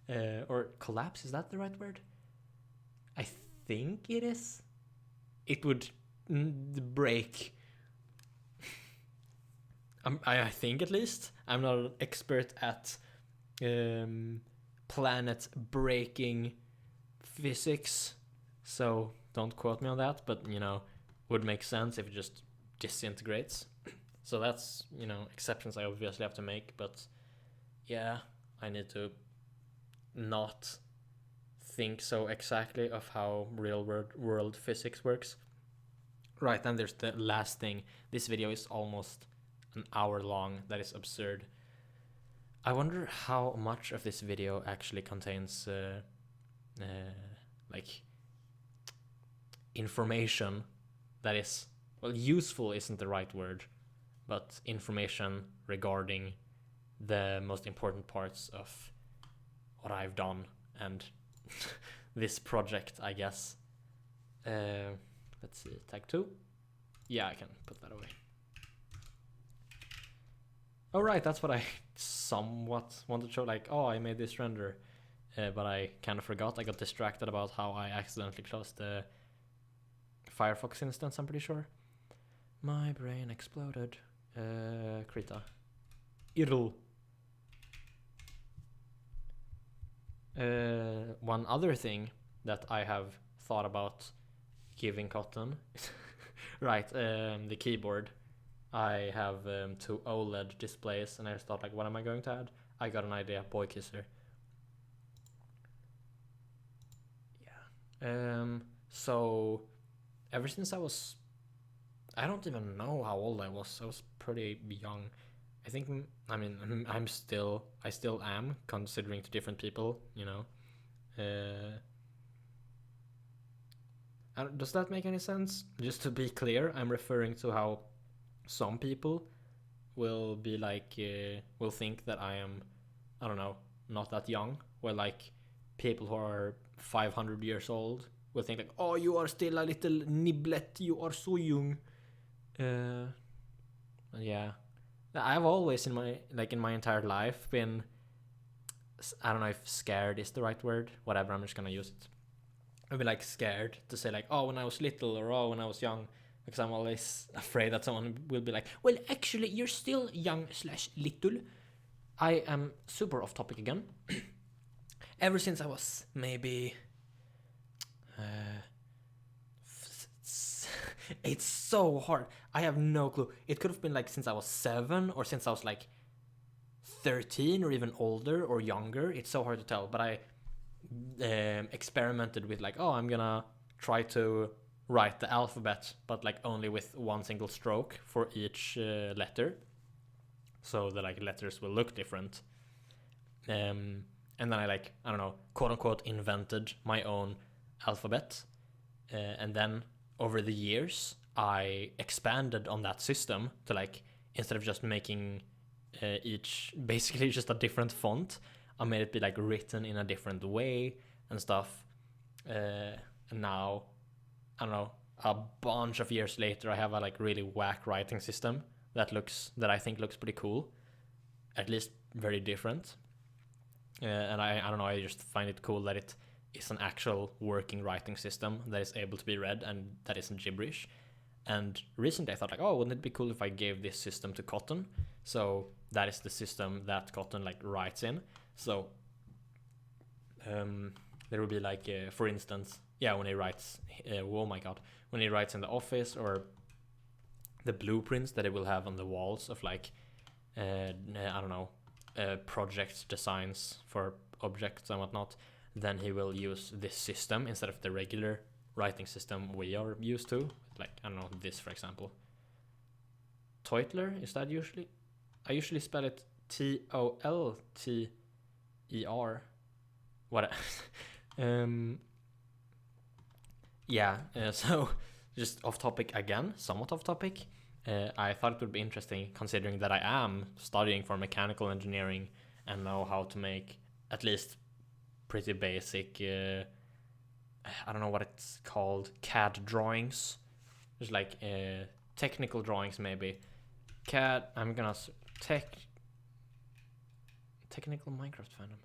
S1: Or collapse, is that the right word? I think it is. It would break. I think, at least. I'm not an expert at planet breaking physics, so don't quote me on that, but, you know, would make sense if it just disintegrates. So that's, you know, exceptions I obviously have to make, but yeah, I need to not think so exactly of how real world physics works. Right, then there's the last thing. This video is almost an hour long. That is absurd. I wonder how much of this video actually contains like information that is, well, useful isn't the right word, but information regarding the most important parts of what I've done and this project, I guess. Let's see, tag 2. Yeah, I can put that away. Oh right, that's what I somewhat wanted to show, like, oh, I made this render, but I kind of forgot. I got distracted about how I accidentally closed the Firefox instance, I'm pretty sure. My brain exploded. Krita. Irl. One other thing that I have thought about giving Cotton, right, the keyboard. I have 2 OLED displays, and I just thought, like, what am I going to add? I got an idea, boy kisser. Yeah. So ever since I don't even know how old I was pretty young. I think, I mean, I still am, considering to different people, you know. Does that make any sense? Just to be clear, I'm referring to how some people will be like, will think that I am, I don't know, not that young. Where like people who are 500 years old will think like, oh, you are still a little nibblet, you are so young. Yeah. I've always in my entire life been, I don't know if scared is the right word, whatever, I'm just gonna use it. I've been like scared to say like, oh, when I was little, or oh, when I was young, because I'm always afraid that someone will be like, well, actually, you're still young/little. I am super off topic again. Ever since I was maybe it's so hard. I have no clue. It could have been like since I was 7, or since I was like 13, or even older or younger. It's so hard to tell. But I experimented with like, oh, I'm gonna try to write the alphabet, but like only with one single stroke for each letter, so that like letters will look different. And then I like, I don't know, quote unquote invented my own alphabet. And then over the years, I expanded on that system to like, instead of just making each basically just a different font, I made it be like written in a different way and stuff. And now, I don't know, a bunch of years later, I have a like really whack writing system that I think looks pretty cool, at least very different. And I don't know, I just find it cool that it is an actual working writing system that is able to be read and that isn't gibberish. And recently I thought like, oh, wouldn't it be cool if I gave this system to Cotton? So that is the system that Cotton like writes in. So there will be like, for instance, yeah, when he writes, oh my god, when he writes in the office, or the blueprints that it will have on the walls of like, I don't know, project designs for objects and whatnot, then he will use this system instead of the regular writing system we are used to. Like, I don't know, this for example. Teutler, is that usually? I usually spell it Tolter. What? Yeah. So just off topic again, somewhat off topic. I thought it would be interesting, considering that I am studying for mechanical engineering and know how to make at least pretty basic. I don't know what it's called. CAD drawings. Just like technical drawings, maybe. CAD. I'm gonna technical Minecraft fandom.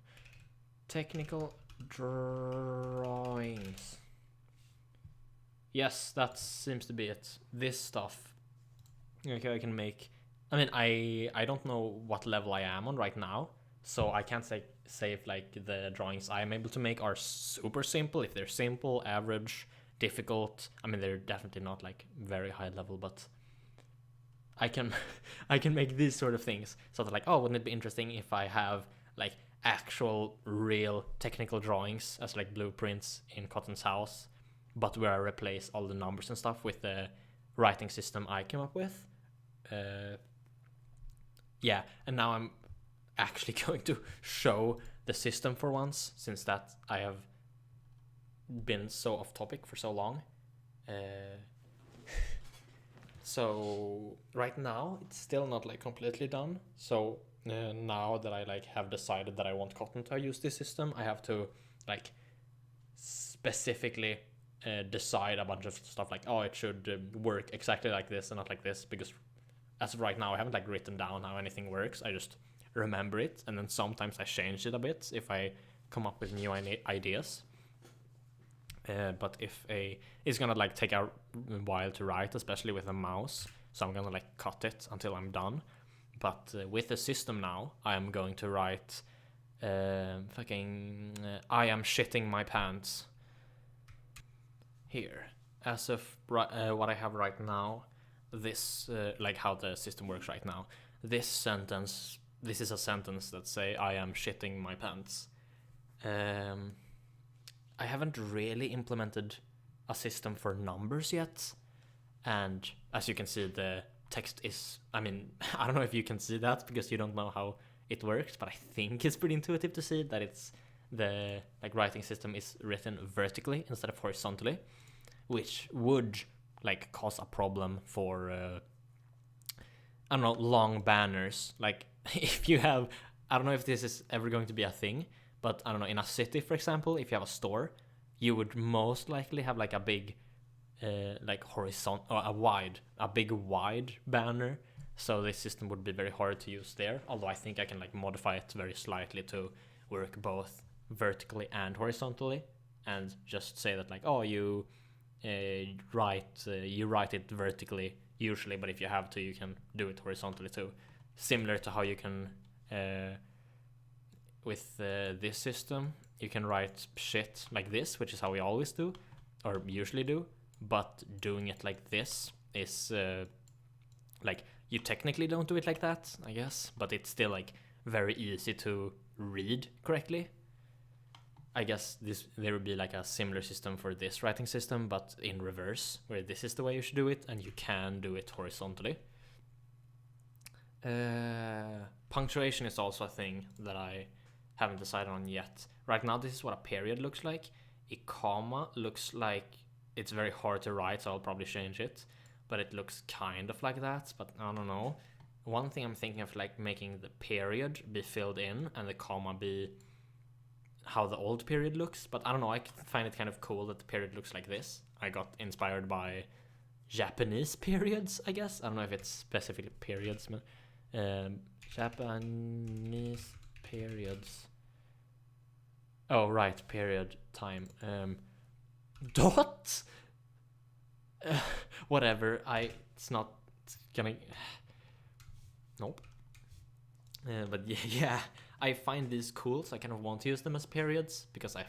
S1: Technical drawings. Yes, that seems to be it. This stuff. Okay, I can make. I mean, I don't know what level I am on right now, so I can't say if like the drawings I am able to make are super simple. If they're simple, average, difficult. I mean, they're definitely not like very high level, but I can I can make these sort of things. So that like, oh, wouldn't it be interesting if I have like actual real technical drawings as like blueprints in Cotton's house, but where I replace all the numbers and stuff with the writing system I came up with. Yeah, and now I'm actually going to show the system for once, since that I have been so off topic for so long. So right now it's still not like completely done. So now that I like have decided that I want Cotton to use this system, I have to like specifically decide a bunch of stuff, like, oh, it should work exactly like this and not like this, because as of right now I haven't like written down how anything works. I just remember it, and then sometimes I change it a bit if I come up with new ideas. But if it's gonna like take a while to write, especially with a mouse, so I'm gonna like cut it until I'm done. But with the system now, I am going to write I am shitting my pants here. As of what I have right now, this like how the system works right now, this is a sentence that say I am shitting my pants. I haven't really implemented a system for numbers yet, and as you can see, the text is, I mean, I don't know if you can see that because you don't know how it works, but I think it's pretty intuitive to see that it's the like writing system is written vertically instead of horizontally, which would like cause a problem for I don't know, long banners. Like if you have, I don't know if this is ever going to be a thing, but I don't know, in a city, for example, if you have a store, you would most likely have like a big like horizontal or a big wide banner. So this system would be very hard to use there, although I think I can like modify it very slightly to work both vertically and horizontally, and just say that like, oh, you write it vertically usually, but if you have to, you can do it horizontally too, similar to how you can with this system you can write shit like this, which is how we always do or usually do, but doing it like this is like, you technically don't do it like that, I guess, but it's still like very easy to read correctly. I guess there would be like a similar system for this writing system, but in reverse, where this is the way you should do it, and you can do it horizontally. Punctuation is also a thing that I haven't decided on yet. Right now, this is what a period looks like. A comma looks like it's very hard to write, so I'll probably change it. But it looks kind of like that, but I don't know. One thing I'm thinking of, like making the period be filled in and the comma be how the old period looks, but I don't know, I find it kind of cool that the period looks like this. I got inspired by Japanese periods, I guess. I don't know if it's specifically periods, but Japanese periods. Oh, right, period time. Dot? Whatever, it's not gonna... Nope. But yeah, I find these cool, so I kind of want to use them as periods, because I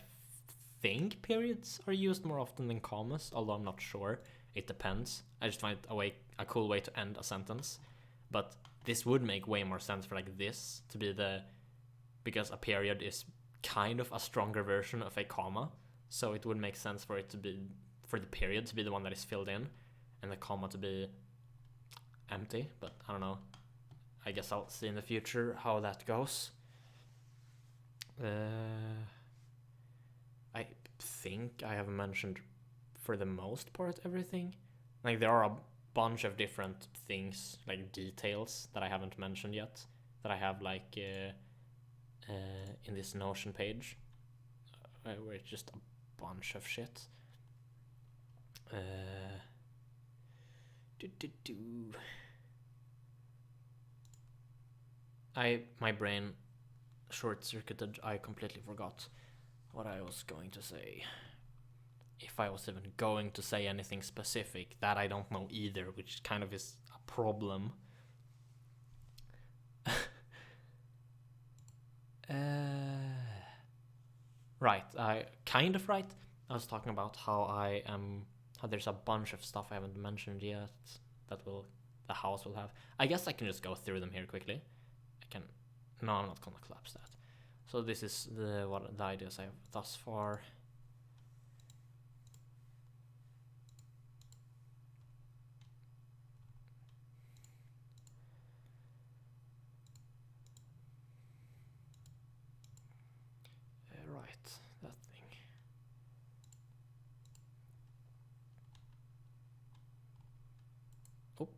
S1: think periods are used more often than commas, although I'm not sure. It depends. I just find it a cool way to end a sentence. But this would make way more sense for like this to be because a period is kind of a stronger version of a comma, so it would make sense for the period to be the one that is filled in, and the comma to be empty, but I don't know. I guess I'll see in the future how that goes. I think I have mentioned for the most part everything. Like there are a bunch of different things, like details that I haven't mentioned yet, that I have like in this Notion page, where it's just a bunch of shit. My brain short-circuited. I completely forgot what I was going to say. If I was even going to say anything specific, that I don't know either, which kind of is a problem. Right, I was talking about how there's a bunch of stuff I haven't mentioned yet that the house will have. I guess I can just go through them here quickly. No, I'm not gonna collapse that. So this is the ideas I have thus far. Right, that thing. Oh.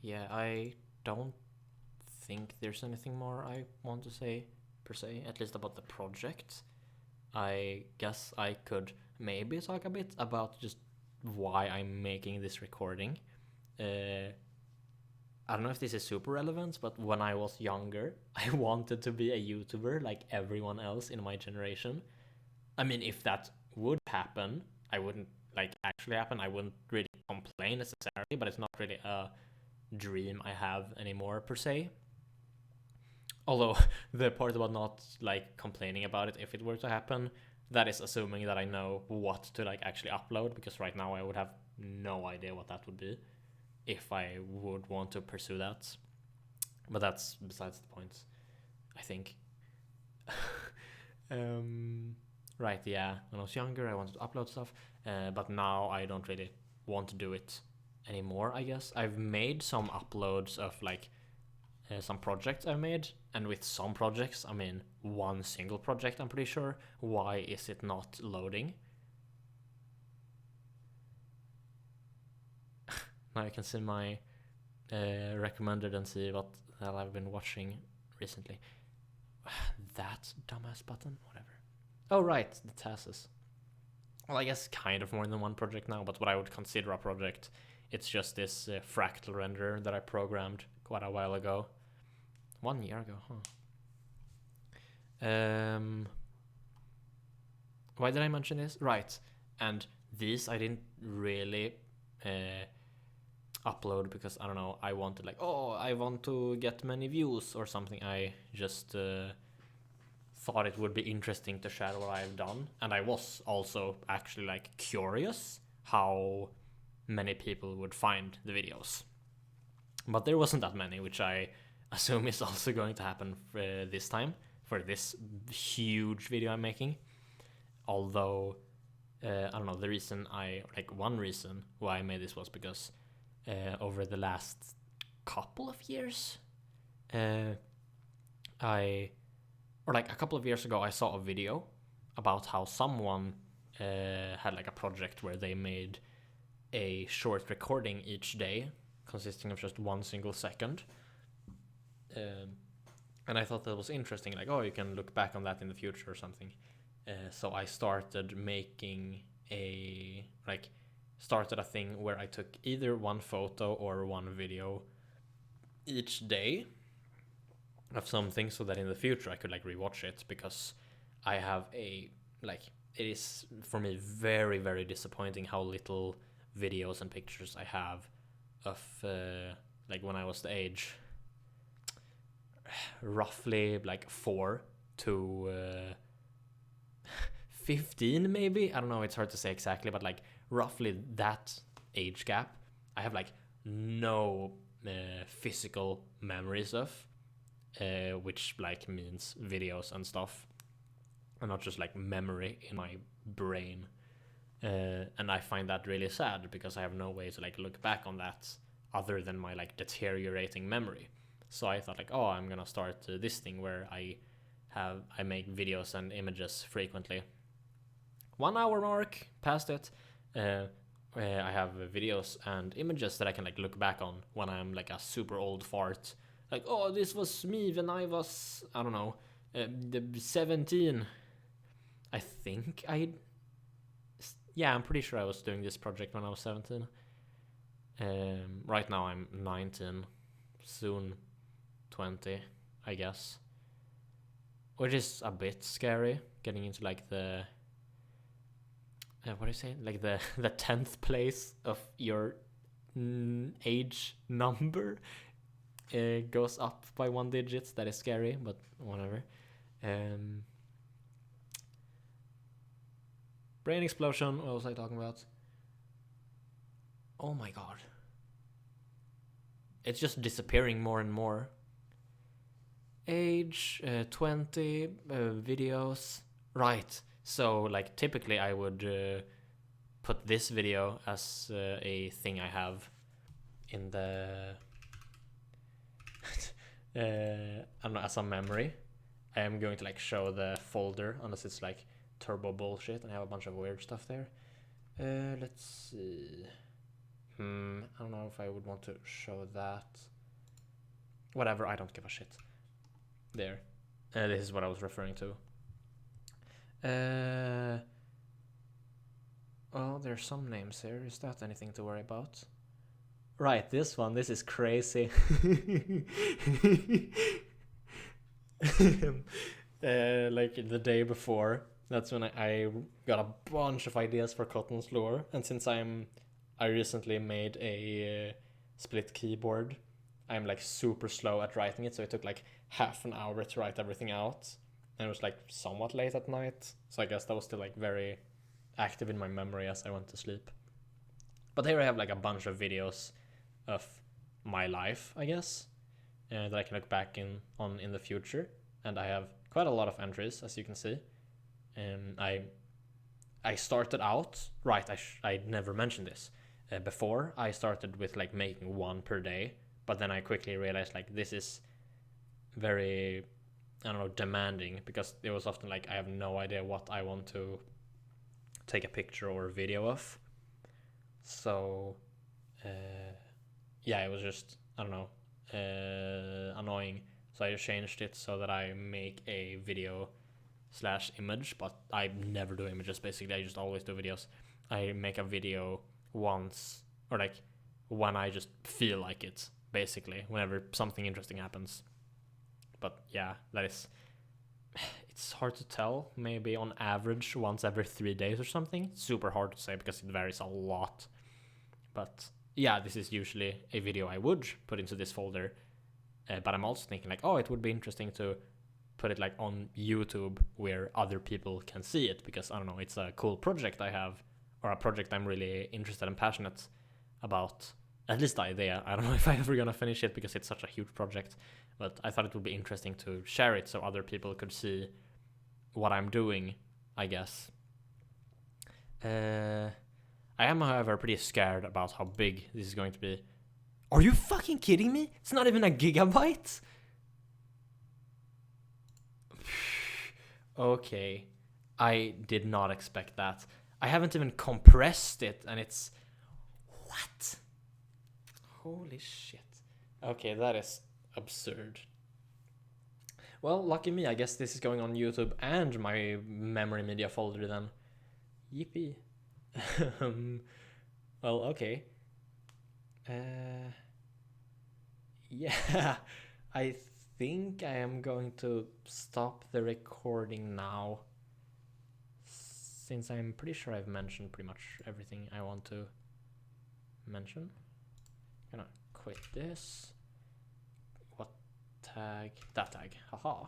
S1: Yeah, I don't think there's anything more I want to say per se, at least about the project. I guess I could maybe talk a bit about just why I'm making this recording. I don't know if this is super relevant, but when I was younger, I wanted to be a YouTuber like everyone else in my generation. I mean, if that would happen, I wouldn't actually happen. I wouldn't really complain necessarily, but it's not really a dream I have anymore per se. Although the part about not complaining about it if it were to happen, that is assuming that I know what to actually upload, because right now I would have no idea what that would be if I would want to pursue that. But that's besides the point, I think. Right, yeah. When I was younger, I wanted to upload stuff, but now I don't really want to do it anymore, I guess. I've made some uploads of some projects I've made, and with some projects, I mean one single project, I'm pretty sure. Why is it not loading? Now you can see my recommended and see what the hell I've been watching recently. That dumbass button, whatever. Oh right, the tasks. Well, I guess kind of more than one project now, but what I would consider a project, it's just this fractal renderer that I programmed quite a while ago. 1 year ago, huh? Why did I mention this? Right, and these I didn't really upload because, I don't know, I wanted I want to get many views or something. I just thought it would be interesting to share what I've done, and I was also actually curious how many people would find the videos, but there wasn't that many, which I assume is also going to happen this time for this huge video I'm making. Although I don't know, the reason one reason why I made this was because over the last couple of years, a couple of years ago, I saw a video about how someone had a project where they made a short recording each day consisting of just 1 single second. And I thought that was interesting, you can look back on that in the future or something. So I started making started a thing where I took either one photo or one video each day of something, so that in the future I could rewatch it, because I have it is for me very, very disappointing how little videos and pictures I have of when I was the age roughly 4 to 15 maybe. I don't know, it's hard to say exactly, but roughly that age gap I have no physical memories of, which means videos and stuff, and not just memory in my brain. And I find that really sad because I have no way to like look back on that other than my like deteriorating memory. So I thought like, oh, I'm gonna start this thing where I make videos and images frequently. 1 hour mark, past it. I have videos and images that I can like look back on when I'm like a super old fart. Like, oh, this was me when I was, I don't know, 17. I think yeah, I'm pretty sure I was doing this project when I was 17. Right now I'm 19, soon 20, I guess. Which is a bit scary, getting into like the what do you say? Like the 10th place of your age number goes up by 1 digit. That is scary, but whatever. Brain explosion. What was I talking about? Oh my god. It's just disappearing more and more. Age 20 videos. Right. So like typically I would put this video as a thing I have in the I don't know, as a memory. I am going to like show the folder unless it's like turbo bullshit and I have a bunch of weird stuff there. Let's see. I don't know if I would want to show that. Whatever, I don't give a shit. There. This is what I was referring to. Well, there's some names here. Is that anything to worry about? Right, this one. This is crazy. Like the day before, that's when I got a bunch of ideas for Cotton's lore. And since I recently made a split keyboard, I'm like super slow at writing it. So it took like half an hour to write everything out. And it was like somewhat late at night. So I guess that was still like very active in my memory as I went to sleep. But here I have like a bunch of videos of my life, I guess, that I can look back on in the future. And I have quite a lot of entries, as you can see. I started out, right, I never mentioned this. Before, I started with like making one per day. But then I quickly realized like this is very, I don't know, demanding, because it was often like I have no idea what I want to take a picture or a video of. So yeah, it was just, I don't know, annoying. So I changed it so that I make a video / image, but I never do images basically. I just always do videos. I make a video once, or like when I just feel like it, basically, whenever something interesting happens. But yeah, it's hard to tell. Maybe on average once every 3 days or something. Super hard to say because it varies a lot. But yeah, this is usually a video I would put into this folder. But I'm also thinking like, oh, it would be interesting to put it like on YouTube where other people can see it, because I don't know, it's a cool project I have, or a project I'm really interested and passionate about. At least the idea. I don't know if I'm ever gonna finish it because it's such a huge project, but I thought it would be interesting to share it so other people could see what I'm doing, I guess. I am, however, pretty scared about how big this is going to be. Are you fucking kidding me? It's not even a gigabyte? Okay. I did not expect that. I haven't even compressed it, and it's... What? Holy shit. Okay, that is absurd. Well, lucky me. I guess this is going on YouTube and my memory media folder then. Yippee. Well, okay. Yeah, I think I am going to stop the recording now, since I'm pretty sure I've mentioned pretty much everything I want to mention. I'm gonna quit this. What tag? That tag. Haha.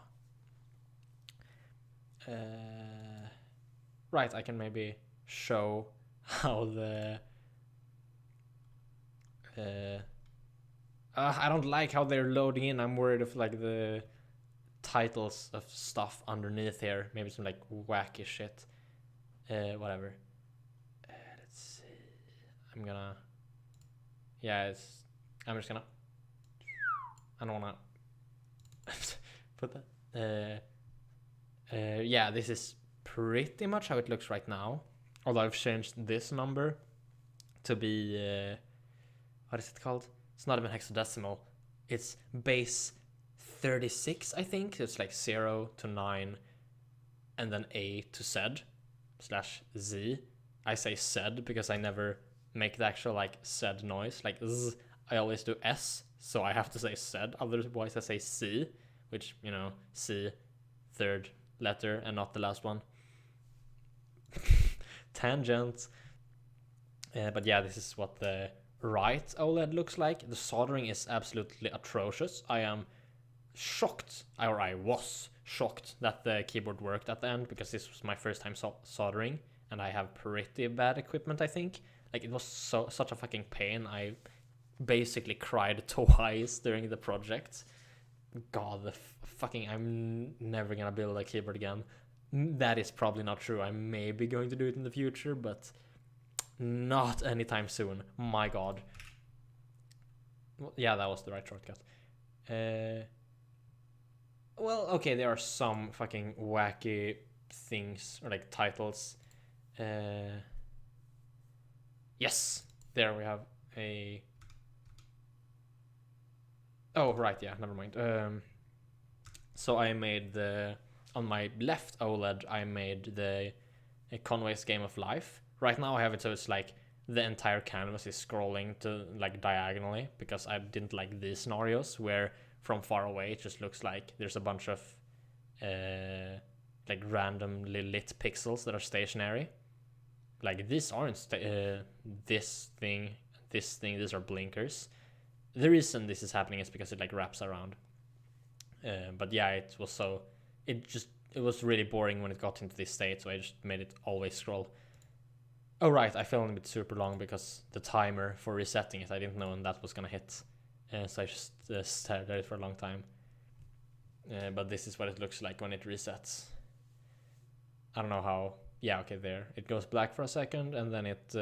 S1: Right, I can maybe show how the I don't like how they're loading in. I'm worried of like the titles of stuff underneath here. Maybe some like wacky shit. Whatever. see. I'm gonna. Yeah, it's. I'm just gonna. I don't wanna put that. Yeah, this is pretty much how it looks right now. Although I've changed this number to be what is it called? It's not even hexadecimal. It's base 36, I think. It's like 0 to 9 and then A to Z/Z. I say Z because I never make the actual like Z noise, like Z. I always do S, so I have to say Z. Otherwise I say C, which, you know, C, third letter and not the last one. Tangent. But yeah, this is what the right OLED looks like. The soldering is absolutely atrocious. I am shocked, or I was shocked, that the keyboard worked at the end, because this was my first time soldering and I have pretty bad equipment, I think. Like, it was such a fucking pain. I basically cried twice during the project. God, the fucking, I'm never gonna build a keyboard again. That is probably not true. I may be going to do it in the future, but not anytime soon. My God. Well, yeah, that was the right shortcut. Well, okay, there are some fucking wacky things, or like titles. Yes, there we have a... Oh, right, yeah, never mind. So I made on my left OLED, I made the Conway's Game of Life. Right now I have it so it's like the entire canvas is scrolling to like diagonally, because I didn't like these scenarios where from far away it just looks like there's a bunch of like randomly lit pixels that are stationary. Like, these aren't this thing, these are blinkers. The reason this is happening is because it like wraps around. But yeah, it was really boring when it got into this state, so I just made it always scroll. Oh right, I filmed it super long because the timer for resetting it, I didn't know when that was gonna hit. So I just stared at it for a long time. But this is what it looks like when it resets. I don't know how. Yeah, okay, there. It goes black for a second, and then it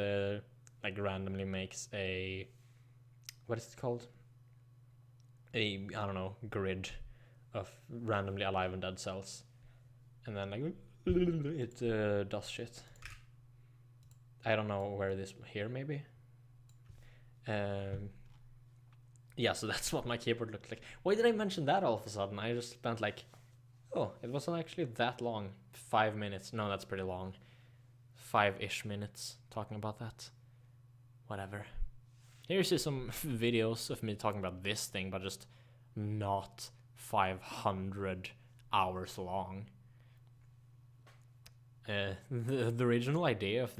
S1: like randomly makes a... What is it called? I don't know, grid of randomly alive and dead cells. And then like it does shit. I don't know where it is. Here, maybe? Yeah, so that's what my keyboard looked like. Why did I mention that all of a sudden? I just spent like... Oh, it wasn't actually that long. 5 minutes. No, that's pretty long. 5-ish minutes talking about that. Whatever. Here you see some videos of me talking about this thing, but just not 500 hours long. The original idea of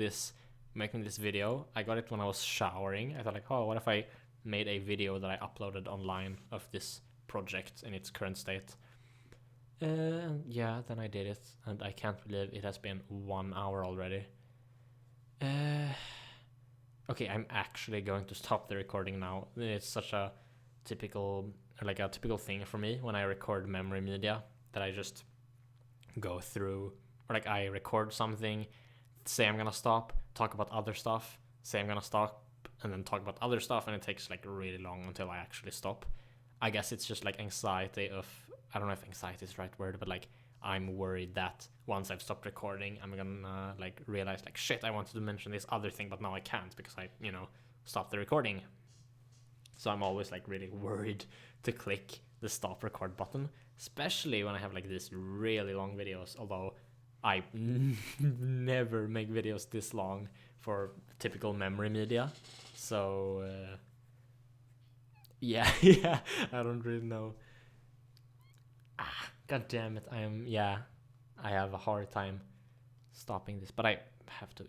S1: making this video, I got it when I was showering. I thought like, oh, what if I made a video that I uploaded online of this project in its current state? Yeah, then I did it, and I can't believe it has been 1 hour already. Okay, I'm actually going to stop the recording now. It's such a typical thing for me when I record memory media, that I just go through, or like I record something, say I'm gonna stop, talk about other stuff, say I'm gonna stop, and then talk about other stuff, and it takes like really long until I actually stop. I guess it's just like anxiety of... I don't know if anxiety is the right word, but like I'm worried that once I've stopped recording, I'm gonna like realize like, shit, I wanted to mention this other thing, but now I can't because I, stopped the recording. So I'm always like really worried to click the stop record button, especially when I have like these really long videos, although I never make videos this long for typical memory media. So yeah, I don't really know. God damn it, I have a hard time stopping this, but I have to,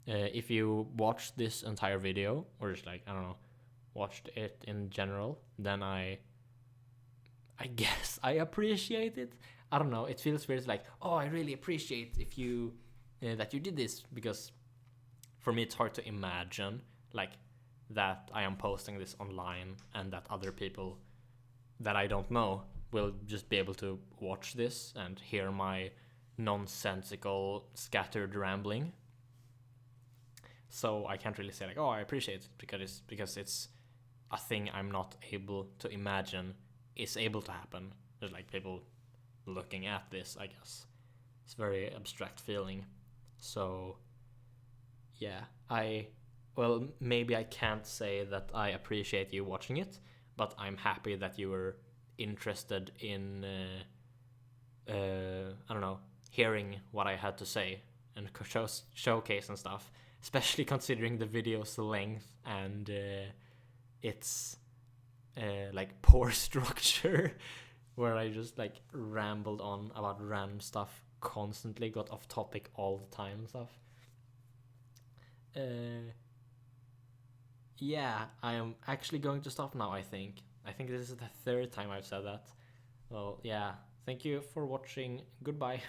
S1: if you watch this entire video, or just like, I don't know, watched it in general, then I guess I appreciate it. I don't know, it feels weird, like, oh, I really appreciate if you, that you did this, because for me it's hard to imagine, like, that I am posting this online and that other people that I don't know will just be able to watch this and hear my nonsensical scattered rambling. So I can't really say like, oh, I appreciate it, because it's a thing I'm not able to imagine is able to happen. There's like people looking at this, I guess. It's a very abstract feeling. So yeah, well, maybe I can't say that I appreciate you watching it, but I'm happy that you were interested in I don't know, hearing what I had to say and showcase and stuff, especially considering the video's length and its like poor structure, where I just like rambled on about random stuff constantly, got off topic all the time and stuff. Yeah, I am actually going to stop now, I think. I think this is the third time I've said that. Well, yeah, thank you for watching. Goodbye.